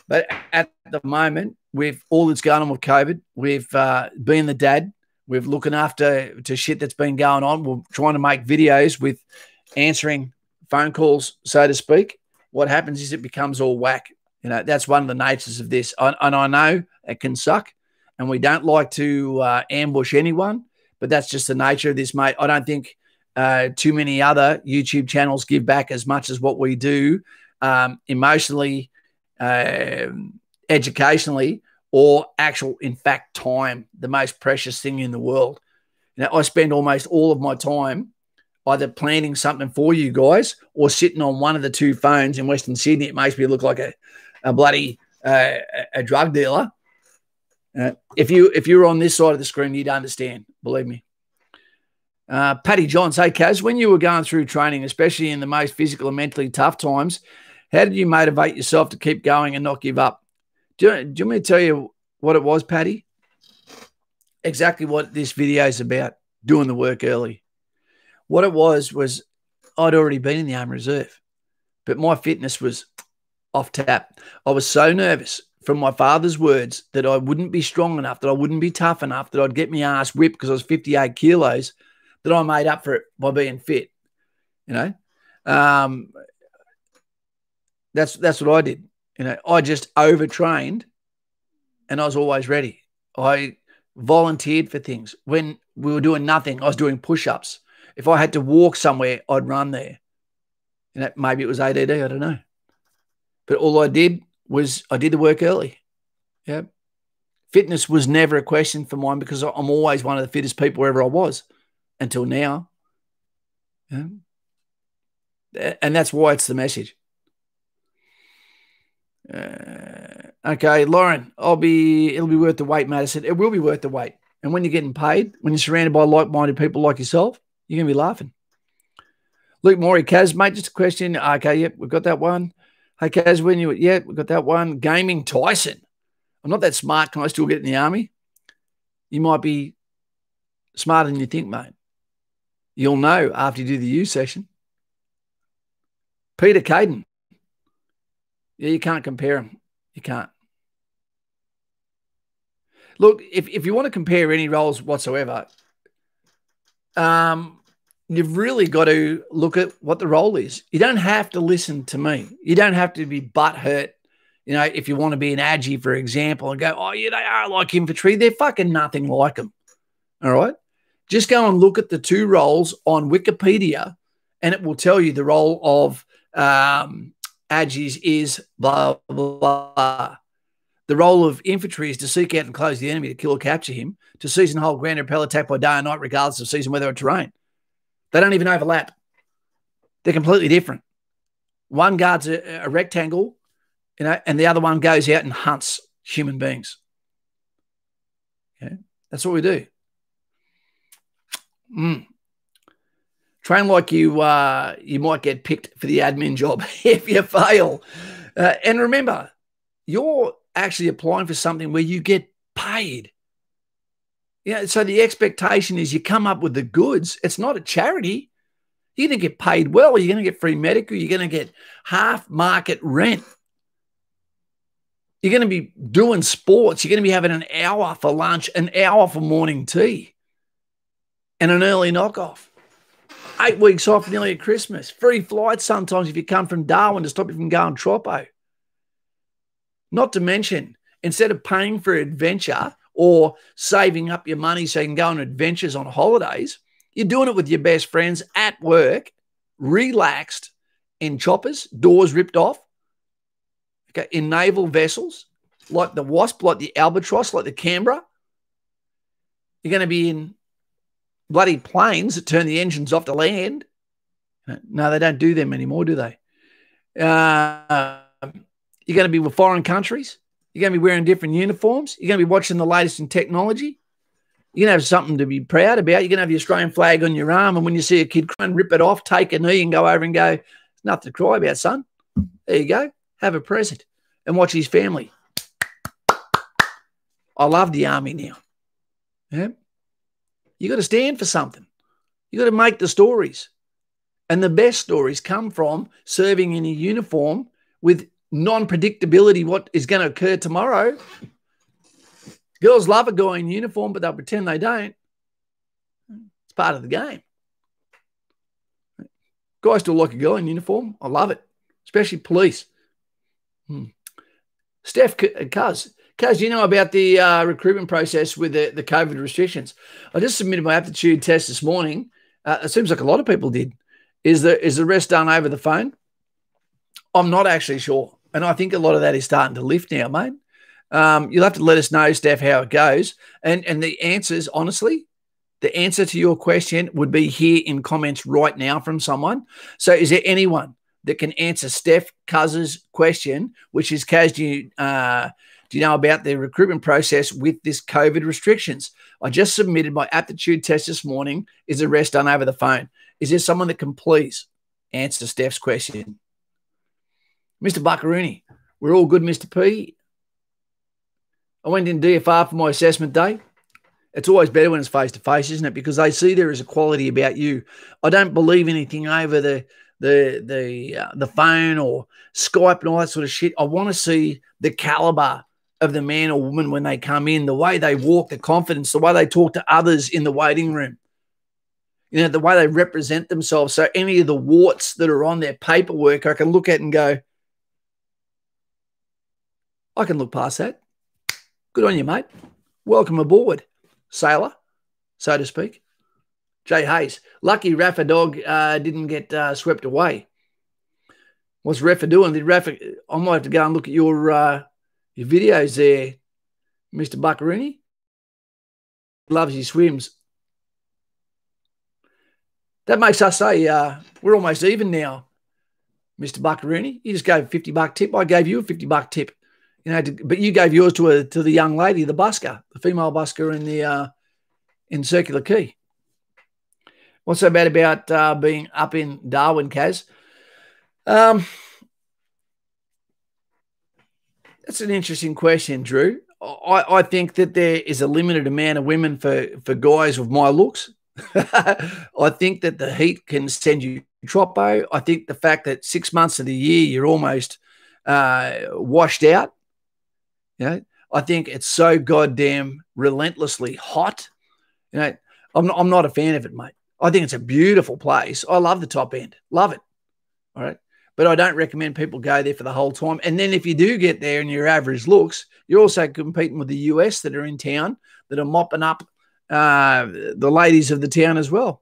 But at the moment, with all that's going on with COVID, we've been the dad. We're looking after to shit that's been going on. We're trying to make videos with answering phone calls, so to speak. What happens is it becomes all whack. That's one of the natures of this. And I know it can suck, and we don't like to ambush anyone, but that's just the nature of this, mate. I don't think too many other YouTube channels give back as much as what we do emotionally, educationally, or actual, in fact, time, the most precious thing in the world. I spend almost all of my time either planning something for you guys or sitting on one of the two phones in Western Sydney. It makes me look like a bloody a drug dealer. If you're on this side of the screen, you'd understand, believe me. Paddy Johns, hey, Kaz, when you were going through training, especially in the most physical and mentally tough times, how did you motivate yourself to keep going and not give up? Do you want me to tell you what it was, Paddy? Exactly what this video is about, doing the work early. What it was I'd already been in the Army Reserve, but my fitness was off tap. I was so nervous from my father's words that I wouldn't be strong enough, that I wouldn't be tough enough, that I'd get my ass whipped because I was 58 kilos, that I made up for it by being fit. That's what I did. I just overtrained and I was always ready. I volunteered for things. When we were doing nothing, I was doing push-ups. If I had to walk somewhere, I'd run there. Maybe it was ADD, I don't know. But all I did was I did the work early. Yeah. Fitness was never a question for mine because I'm always one of the fittest people wherever I was until now. Yeah. And that's why it's the message. Okay, Lauren, it'll be worth the wait, Madison. It will be worth the wait. And when you're getting paid, when you're surrounded by like-minded people like yourself, you're going to be laughing. Luke Morey, Kaz, mate, just a question. Okay, yep, we've got that one. Hey, Kaz, we've got that one. Gaming Tyson. I'm not that smart. Can I still get in the Army? You might be smarter than you think, mate. You'll know after you do the U session. Peter Caden. Yeah, you can't compare him. You can't. Look, if you want to compare any roles whatsoever, you've really got to look at what the role is. You don't have to listen to me. You don't have to be butthurt. You know, if you want to be an Aggie, for example, and go, oh, yeah, they are like infantry. They're fucking nothing like them. All right? Just go and look at the two roles on Wikipedia, and it will tell you the role of Aggies is blah, blah, blah. The role of infantry is to seek out and close the enemy, to kill or capture him, to seize and hold ground and repel attack by day and night, regardless of season, weather, or terrain. They don't even overlap. They're completely different. One guards a rectangle, you know, and the other one goes out and hunts human beings. Okay? That's what we do. Train like you might get picked for the admin job if you fail. And remember, you're actually applying for something where you get paid. Yeah, so the expectation is you come up with the goods. It's not a charity. You're going to get paid well. You're going to get free medical. You're going to get half market rent. You're going to be doing sports. You're going to be having an hour for lunch, an hour for morning tea, and an early knockoff. 8 weeks off nearly at Christmas. Free flights sometimes if you come from Darwin to stop you from going Troppo. Not to mention, instead of paying for adventure or saving up your money so you can go on adventures on holidays, you're doing it with your best friends at work, relaxed, in choppers, doors ripped off, okay, in naval vessels like the Wasp, like the Albatross, like the Canberra. You're going to be in bloody planes that turn the engines off to land. No, they don't do them anymore, do they? You're going to be with foreign countries. You're going to be wearing different uniforms. You're going to be watching the latest in technology. You're going to have something to be proud about. You're going to have your Australian flag on your arm. And when you see a kid crying, rip it off, take a knee and go over and go, there's nothing to cry about, son. There you go. Have a present and watch his family. I love the army now. Yeah. You got to stand for something. You got to make the stories. And the best stories come from serving in a uniform with non-predictability, what is going to occur tomorrow. Girls love a guy in uniform, but they'll pretend they don't. It's part of the game. Guys still like a girl in uniform. I love it, especially police. Steph, Cuz, you know about the recruitment process with the COVID restrictions? I just submitted my aptitude test this morning. It seems like a lot of people did. Is the rest done over the phone? I'm not actually sure. And I think a lot of that is starting to lift now, mate. You'll have to let us know, Steph, how it goes. And the answers, honestly, the answer to your question would be here in comments right now from someone. So is there anyone that can answer Steph Cuz's question, which is, Kaz, do you know about the recruitment process with this COVID restrictions? I just submitted my aptitude test this morning. Is the rest done over the phone? Is there someone that can please answer Steph's question? Mr. Buckaroony, we're all good, Mr. P. I went in DFR for my assessment day. It's always better when it's face-to-face, isn't it? Because they see there is a quality about you. I don't believe anything over the phone or Skype and all that sort of shit. I want to see the caliber of the man or woman when they come in, the way they walk, the confidence, the way they talk to others in the waiting room. You know, the way they represent themselves. So any of the warts that are on their paperwork, I can look at and go, I can look past that. Good on you, mate. Welcome aboard, sailor, so to speak. Jay Hayes. Lucky Rafa Dog didn't get swept away. What's Rafa doing? I might have to go and look at your videos there, Mr. Buckaroony. Loves his swims. That makes us say we're almost even now, Mr. Buckaroony. You just gave a $50 tip. I gave you a $50 tip. You know, but you gave yours to the young lady, the busker, the female busker in Circular Quay. What's so bad about being up in Darwin, Kaz? That's an interesting question, Drew. I think that there is a limited amount of women for guys with my looks. I think that the heat can send you troppo. I think the fact that 6 months of the year you're almost washed out. You know, I think it's so goddamn relentlessly hot. You know, I'm not a fan of it, mate. I think it's a beautiful place. I love the top end. Love it. All right. But I don't recommend people go there for the whole time. And then if you do get there and your average looks, you're also competing with the US that are in town that are mopping up the ladies of the town as well.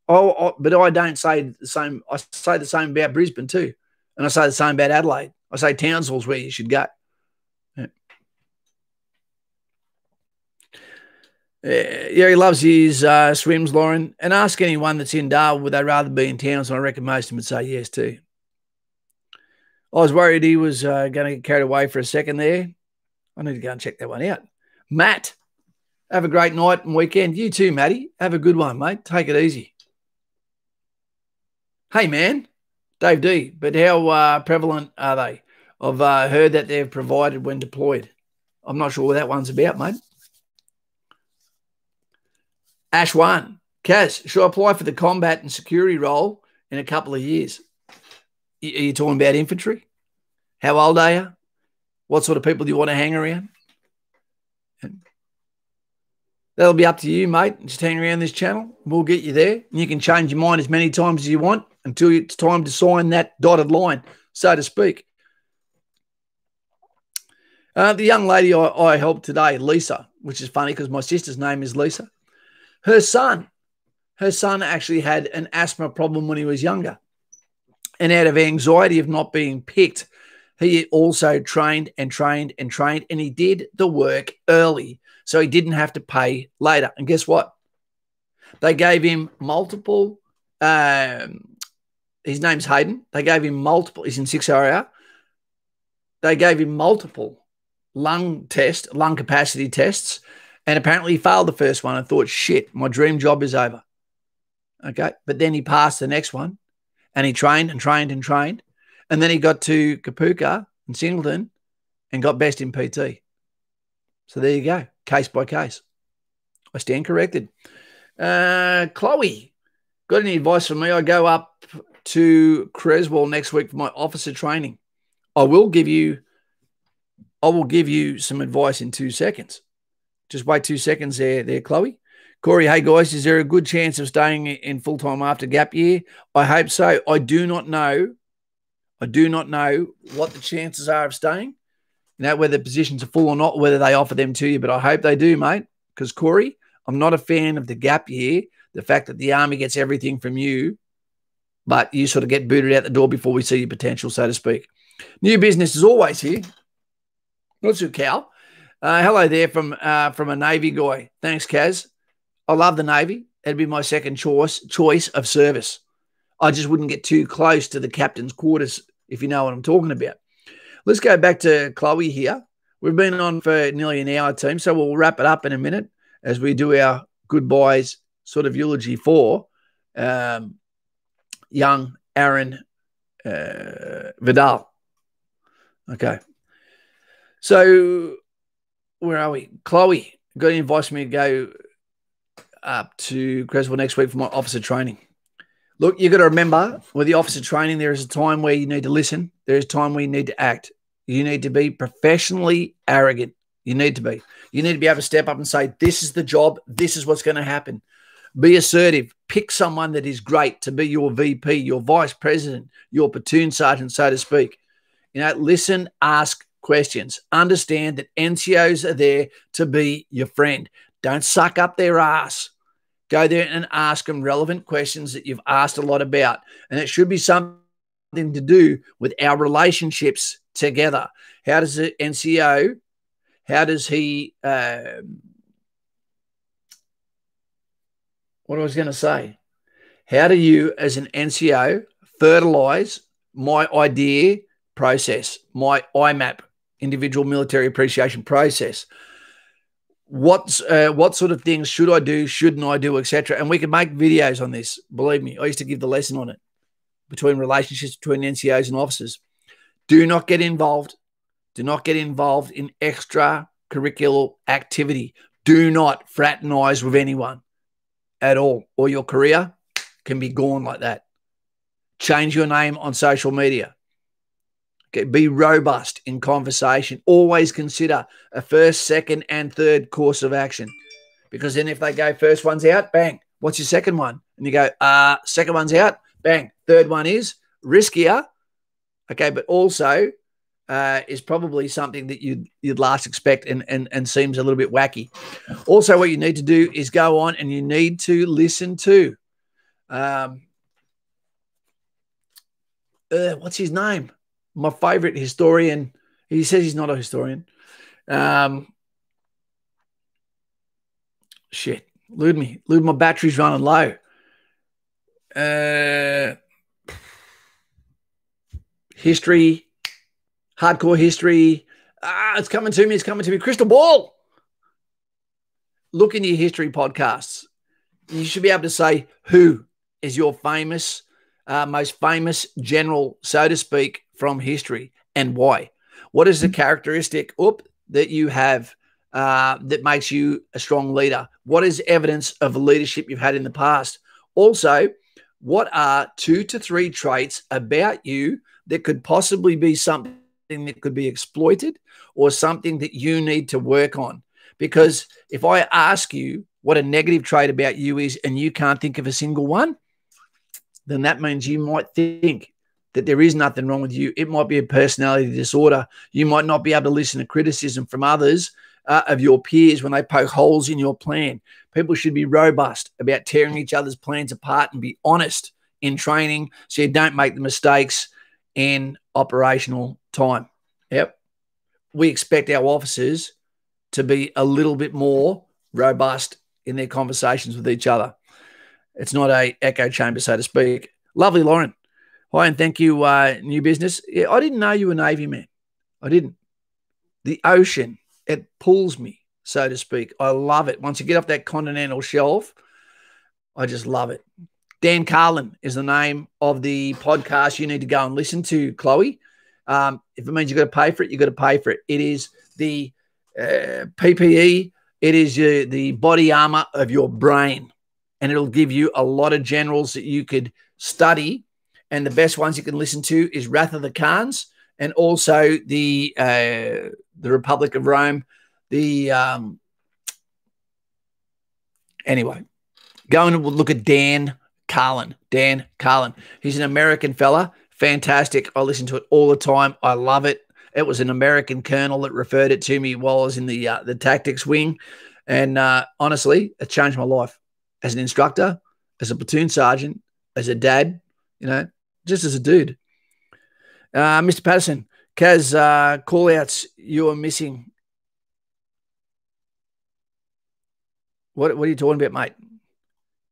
But I don't say the same. I say the same about Brisbane too. And I say the same about Adelaide. I say Townsville's where you should go. Yeah, he loves his swims, Lauren. And ask anyone that's in Darwin, would they rather be in Townsville? I reckon most of them would say yes too. I was worried he was going to get carried away for a second there. I need to go and check that one out. Matt, have a great night and weekend. You too, Matty. Have a good one, mate. Take it easy. Hey, man. Dave D, but how prevalent are they? I've heard that they're provided when deployed. I'm not sure what that one's about, mate. Ash 1. Kaz, should I apply for the combat and security role in a couple of years? Are you talking about infantry? How old are you? What sort of people do you want to hang around? That'll be up to you, mate. Just hang around this channel. We'll get you there. And you can change your mind as many times as you want until it's time to sign that dotted line, so to speak. The young lady I helped today, Lisa, which is funny because my sister's name is Lisa. Her son actually had an asthma problem when he was younger. And out of anxiety of not being picked, he also trained and trained and trained, and he did the work early so he didn't have to pay later. And guess what? They gave him multiple, his name's Hayden. They gave him multiple, he's in 6RR. They gave him multiple lung capacity tests, and apparently he failed the first one and thought, shit, my dream job is over. Okay, but then he passed the next one. And he trained and trained and trained. And then he got to Kapuka and Singleton and got best in PT. So there you go. Case by case. I stand corrected. Chloe, got any advice for me? I go up to Creswell next week for my officer training. I will give you some advice in 2 seconds. Just wait 2 seconds there, Chloe. Corey, hey guys, is there a good chance of staying in full-time after gap year? I hope so. I do not know what the chances are of staying, whether positions are full or not, whether they offer them to you, but I hope they do, mate, because Corey, I'm not a fan of the gap year, the fact that the Army gets everything from you, but you sort of get booted out the door before we see your potential, so to speak. New business is always here. Not so Cal. Hello there from a Navy guy. Thanks, Kaz. I love the Navy. It'd be my second choice of service. I just wouldn't get too close to the captain's quarters, if you know what I'm talking about. Let's go back to Chloe here. We've been on for nearly an hour, team, so we'll wrap it up in a minute as we do our goodbyes sort of eulogy for young Aaron Vidal. Okay. So where are we? Chloe, got any advice for me to go up to Creswell next week for my officer training? Look, you got to remember with the officer training, there is a time where you need to listen. There is a time where you need to act. You need to be professionally arrogant. You need to be. You need to be able to step up and say, this is the job. This is what's going to happen. Be assertive. Pick someone that is great to be your VP, your vice president, your platoon sergeant, so to speak. Listen, ask questions. Understand that NCOs are there to be your friend. Don't suck up their ass. Go there and ask them relevant questions that you've asked a lot about. And it should be something to do with our relationships together. How does the NCO, how does he, what I was going to say, how do you as an NCO fertilize my idea process, my IMAP, individual military appreciation process? What sort of things should I do, shouldn't I do, etc. And we can make videos on this. Believe me, I used to give the lesson on it between relationships between NCOs and officers. Do not get involved. Do not get involved in extracurricular activity. Do not fraternize with anyone at all, or your career can be gone like that. Change your name on social media. Okay, be robust in conversation. Always consider a first, second, and third course of action. Because then if they go, first one's out, bang, what's your second one? And you go, second one's out, bang, third one is riskier, okay, but also is probably something that you'd last expect and seems a little bit wacky. Also, what you need to do is go on and you need to listen to, what's his name? My favorite historian. He says he's not a historian. Shit, Lude, my battery's running low. History, hardcore history. It's coming to me. Crystal ball. Look into your history podcasts. You should be able to say who is your famous, most famous general, so to speak, from history and why. What is the characteristic that you have that makes you a strong leader? What is evidence of leadership you've had in the past? Also, what are 2 to 3 traits about you that could possibly be something that could be exploited or something that you need to work on? Because if I ask you what a negative trait about you is and you can't think of a single one, then that means you might think that there is nothing wrong with you. It might be a personality disorder. You might not be able to listen to criticism from others of your peers when they poke holes in your plan. People should be robust about tearing each other's plans apart and be honest in training so you don't make the mistakes in operational time. Yep. We expect our officers to be a little bit more robust in their conversations with each other. It's not a echo chamber, so to speak. Lovely, Lauren. Hi, and thank you, new business. Yeah, I didn't know you were Navy, man. I didn't. The ocean, it pulls me, so to speak. I love it. Once you get off that continental shelf, I just love it. Dan Carlin is the name of the podcast you need to go and listen to, Chloe. If it means you've got to pay for it, you've got to pay for it. It is the PPE. It is the body armor of your brain. And it'll give you a lot of generals that you could study. And the best ones you can listen to is Wrath of the Khans and also the Republic of Rome. Anyway, go and look at Dan Carlin. Dan Carlin. He's an American fella. Fantastic. I listen to it all the time. I love it. It was an American colonel that referred it to me while I was in the tactics wing. And honestly, it changed my life as an instructor, as a platoon sergeant, as a dad, just as a dude. Mr. Patterson, Kaz, call-outs you are missing. What are you talking about, mate?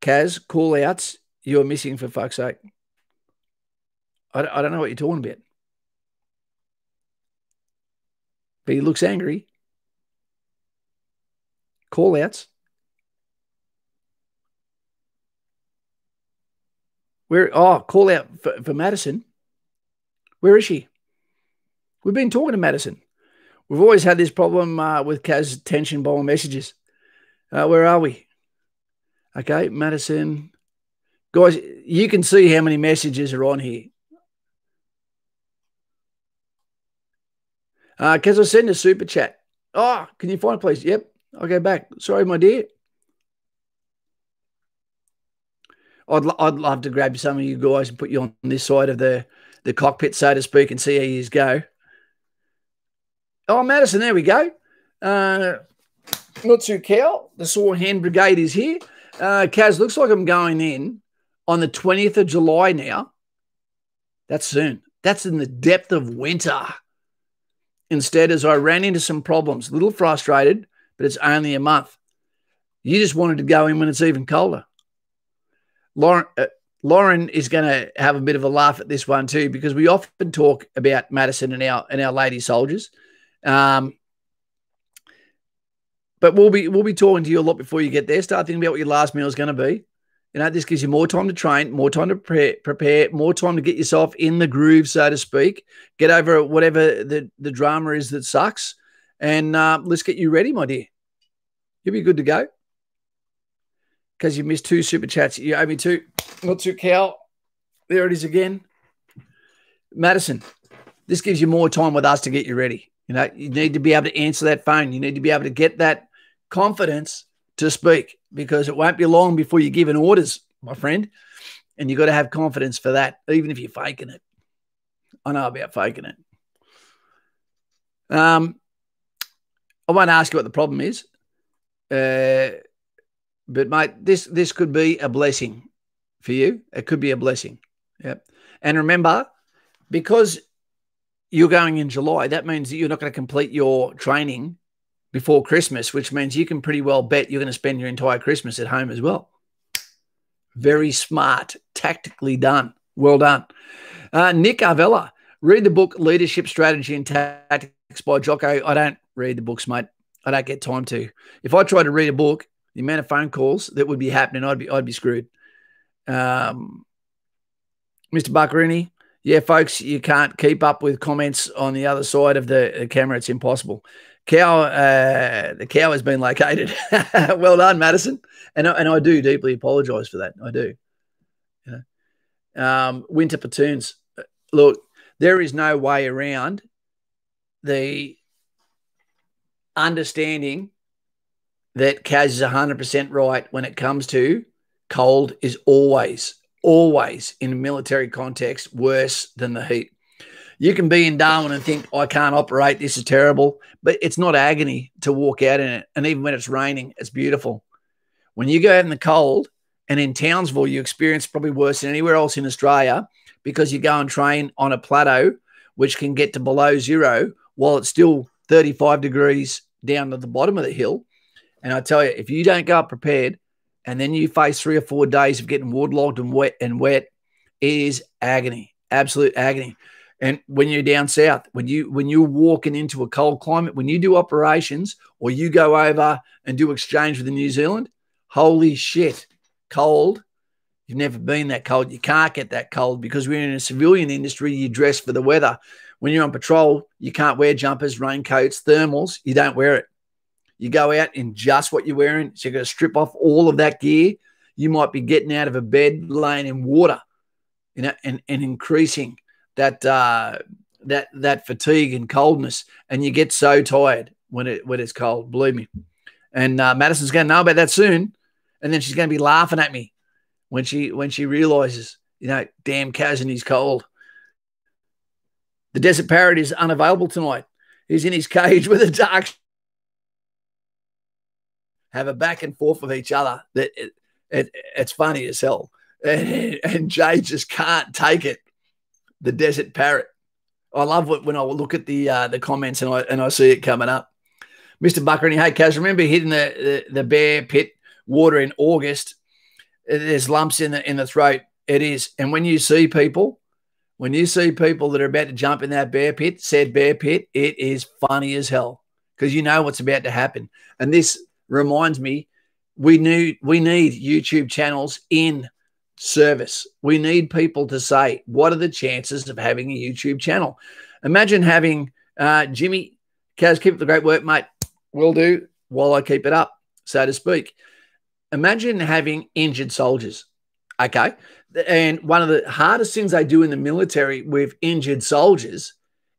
Kaz, call-outs you are missing, for fuck's sake. I don't know what you're talking about. But he looks angry. Call-outs. Call out for Madison. Where is she? We've been talking to Madison. We've always had this problem with Kaz tension bomber messages. Where are we? Okay, Madison. Guys, you can see how many messages are on here. Kaz, I send a super chat. Oh, can you find a place? Yep, I'll go back. Sorry, my dear. I'd love to grab some of you guys and put you on this side of the cockpit, so to speak, and see how you go. Oh, Madison, there we go. Not too cow. The Sore Hand Brigade is here. Kaz, looks like I'm going in on the 20th of July now. That's soon. That's in the depth of winter. Instead, as I ran into some problems, a little frustrated, but it's only a month. You just wanted to go in when it's even colder. Lauren is going to have a bit of a laugh at this one too, because we often talk about Madison and our lady soldiers. But we'll be talking to you a lot before you get there. Start thinking about what your last meal is going to be. This gives you more time to train, more time to prepare, more time to get yourself in the groove, so to speak. Get over whatever the drama is that sucks. And let's get you ready, my dear. You'll be good to go. Because you missed 2 super chats. You owe me 2. Not too cow. There it is again. Madison, This gives you more time with us to get you ready. You know, you need to be able to answer that phone. You need to be able to get that confidence to speak, because it won't be long before you're giving orders, my friend. And you've got to have confidence for that, even if you're faking it. I know about faking it. I won't ask you what the problem is. But, mate, this could be a blessing for you. It could be a blessing. Yep. And remember, because you're going in July, that means that you're not going to complete your training before Christmas, which means you can pretty well bet you're going to spend your entire Christmas at home as well. Very smart, tactically done. Well done. Nick Arvella, read the book Leadership Strategy and Tactics by Jocko. I don't read the books, mate. I don't get time to. If I tried to read a book, the amount of phone calls that would be happening, I'd be screwed. Mr. Buccarini, yeah, folks, you can't keep up with comments on the other side of the camera. It's impossible. The cow has been located. Well done, Madison. And I do deeply apologise for that. I do. You know? Winter platoons. Look, there is no way around the understanding that Kaz is 100% right when it comes to cold is always in a military context worse than the heat. You can be in Darwin and think, I can't operate, this is terrible, but it's not agony to walk out in it. And even when it's raining, it's beautiful. When you go out in the cold, and in Townsville, you experience probably worse than anywhere else in Australia, because you go and train on a plateau, which can get to below zero while it's still 35 degrees down to the bottom of the hill. And I tell you, if you don't go up prepared, and then you face 3 or 4 days of getting waterlogged and wet, it is agony, absolute agony. And when you're down south, when you're walking into a cold climate, when you do operations or you go over and do exchange with New Zealand, holy shit, cold. You've never been that cold. You can't get that cold because we're in a civilian industry. You dress for the weather. When you're on patrol, you can't wear jumpers, raincoats, thermals. You don't wear it. You go out in just what you're wearing. So you've got to strip off all of that gear. You might be getting out of a bed, laying in water, you know, and increasing that fatigue and coldness. And you get so tired when it's cold, believe me. And Madison's going to know about that soon. And then she's going to be laughing at me when she realizes, you know, damn, Kaz, he's cold. The Desert Parrot is unavailable tonight. He's in his cage with a dark. Have a back and forth with each other. It's funny as hell. And Jay just can't take it. The Desert Parrot. I love when I look at the comments and I see it coming up. Mr. Buccarini, hey, Kaz, remember hitting the bear pit water in August? There's lumps in the throat. It is. And when you see people that are about to jump in that bear pit, it is funny as hell because you know what's about to happen. And this reminds me, we need YouTube channels in service. We need people to say, what are the chances of having a YouTube channel? Imagine having Jimmy, Kaz, keep up the great work, mate. Will do while I keep it up, so to speak. Imagine having injured soldiers, okay? And one of the hardest things they do in the military with injured soldiers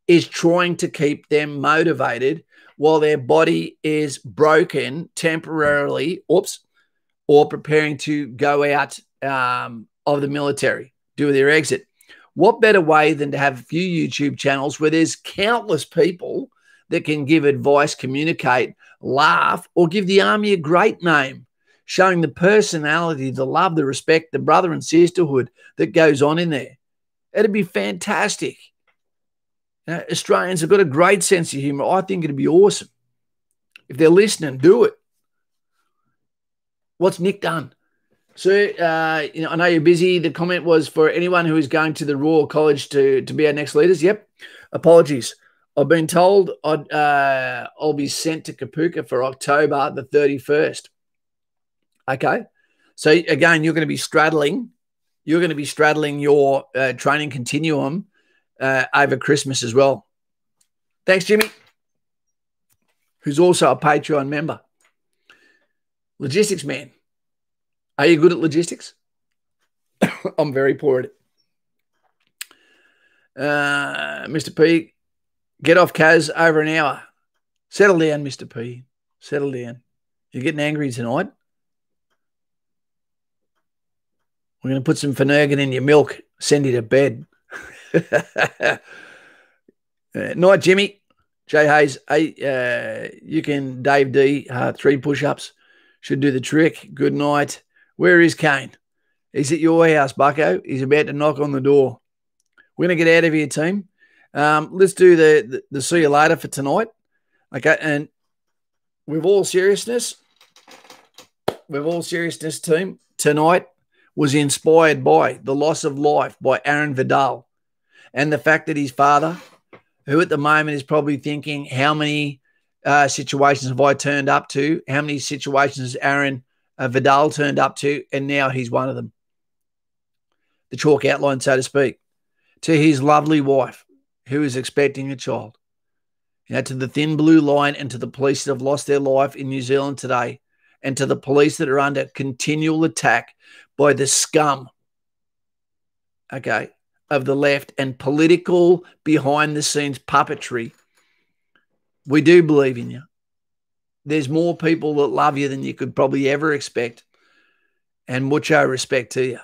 is trying to keep them motivated while their body is broken temporarily, or preparing to go out of the military, do their exit. What better way than to have a few YouTube channels where there's countless people that can give advice, communicate, laugh, or give the army a great name, showing the personality, the love, the respect, the brother and sisterhood that goes on in there. It'd be fantastic. Australians have got a great sense of humor. I think it'd be awesome. If they're listening, do it. What's Nick done? So, I know you're busy. The comment was for anyone who is going to the Royal College to be our next leaders. Yep. Apologies. I've been told I'll be sent to Kapuka for October the 31st. Okay. So, again, you're going to be straddling your training continuum over Christmas as well. Thanks, Jimmy, who's also a Patreon member. Logistics man. Are you good at logistics? I'm very poor at it. Mr. P, get off Kaz over an hour. Settle down, Mr. P. Settle down. You're getting angry tonight. We're going to put some Finnegan in your milk, send you to bed. Night, Jimmy. Jay Hayes, you can, Dave D, 3 push-ups. Should do the trick. Good night. Where is Kane? He's at your house, Bucko. He's about to knock on the door. We're going to get out of here, team. Let's do the see you later for tonight. Okay, and with all seriousness, team, tonight was inspired by the loss of life by Aaron Vidal and the fact that his father, who at the moment is probably thinking, how many situations have I turned up to? How many situations has Aaron Vidal turned up to? And now he's one of them. The chalk outline, so to speak. To his lovely wife, who is expecting a child. To the thin blue line and to the police that have lost their life in New Zealand today, and to the police that are under continual attack by the scum, of the left and political behind-the-scenes puppetry. We do believe in you. There's more people that love you than you could probably ever expect, and mucho respect to you.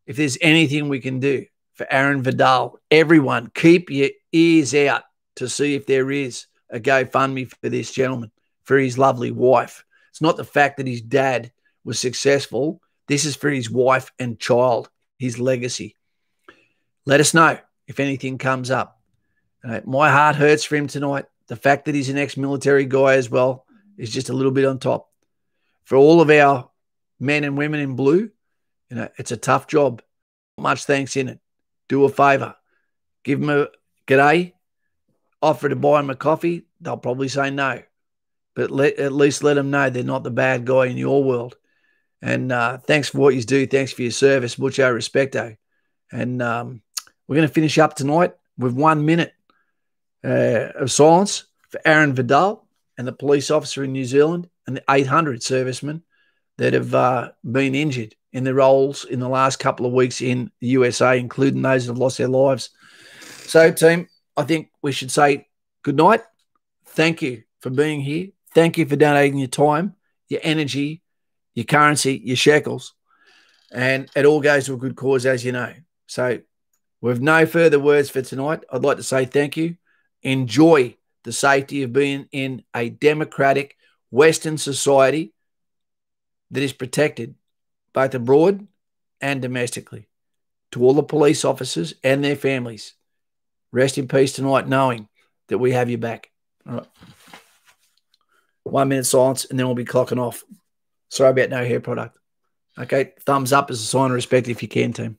If there's anything we can do for Aaron Vidal, everyone, keep your ears out to see if there is a GoFundMe for this gentleman, for his lovely wife. It's not the fact that his dad was successful. This is for his wife and child, his legacy. Let us know if anything comes up. My heart hurts for him tonight. The fact that he's an ex-military guy as well is just a little bit on top. For all of our men and women in blue, it's a tough job. Not much thanks in it. Do a favor. Give them a g'day. Offer to buy them a coffee. They'll probably say no. But at least let them know they're not the bad guy in your world. And thanks for what you do. Thanks for your service. Mucho respecto. And we're going to finish up tonight with 1 minute of silence for Aaron Vidal and the police officer in New Zealand and the 800 servicemen that have been injured in their roles in the last couple of weeks in the USA, including those that have lost their lives. So, team, I think we should say good night. Thank you for being here. Thank you for donating your time, your energy, your currency, your shekels. And it all goes to a good cause, as you know. So with no further words for tonight, I'd like to say thank you. Enjoy the safety of being in a democratic Western society that is protected both abroad and domestically. To all the police officers and their families, rest in peace tonight, knowing that we have you back. All right. 1 minute silence, and then we'll be clocking off. Sorry about no hair product. Okay, thumbs up as a sign of respect if you can, team.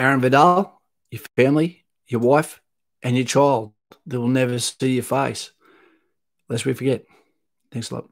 Aaron Vidal, your family, your wife, and your child that will never see your face, lest we forget. Thanks a lot.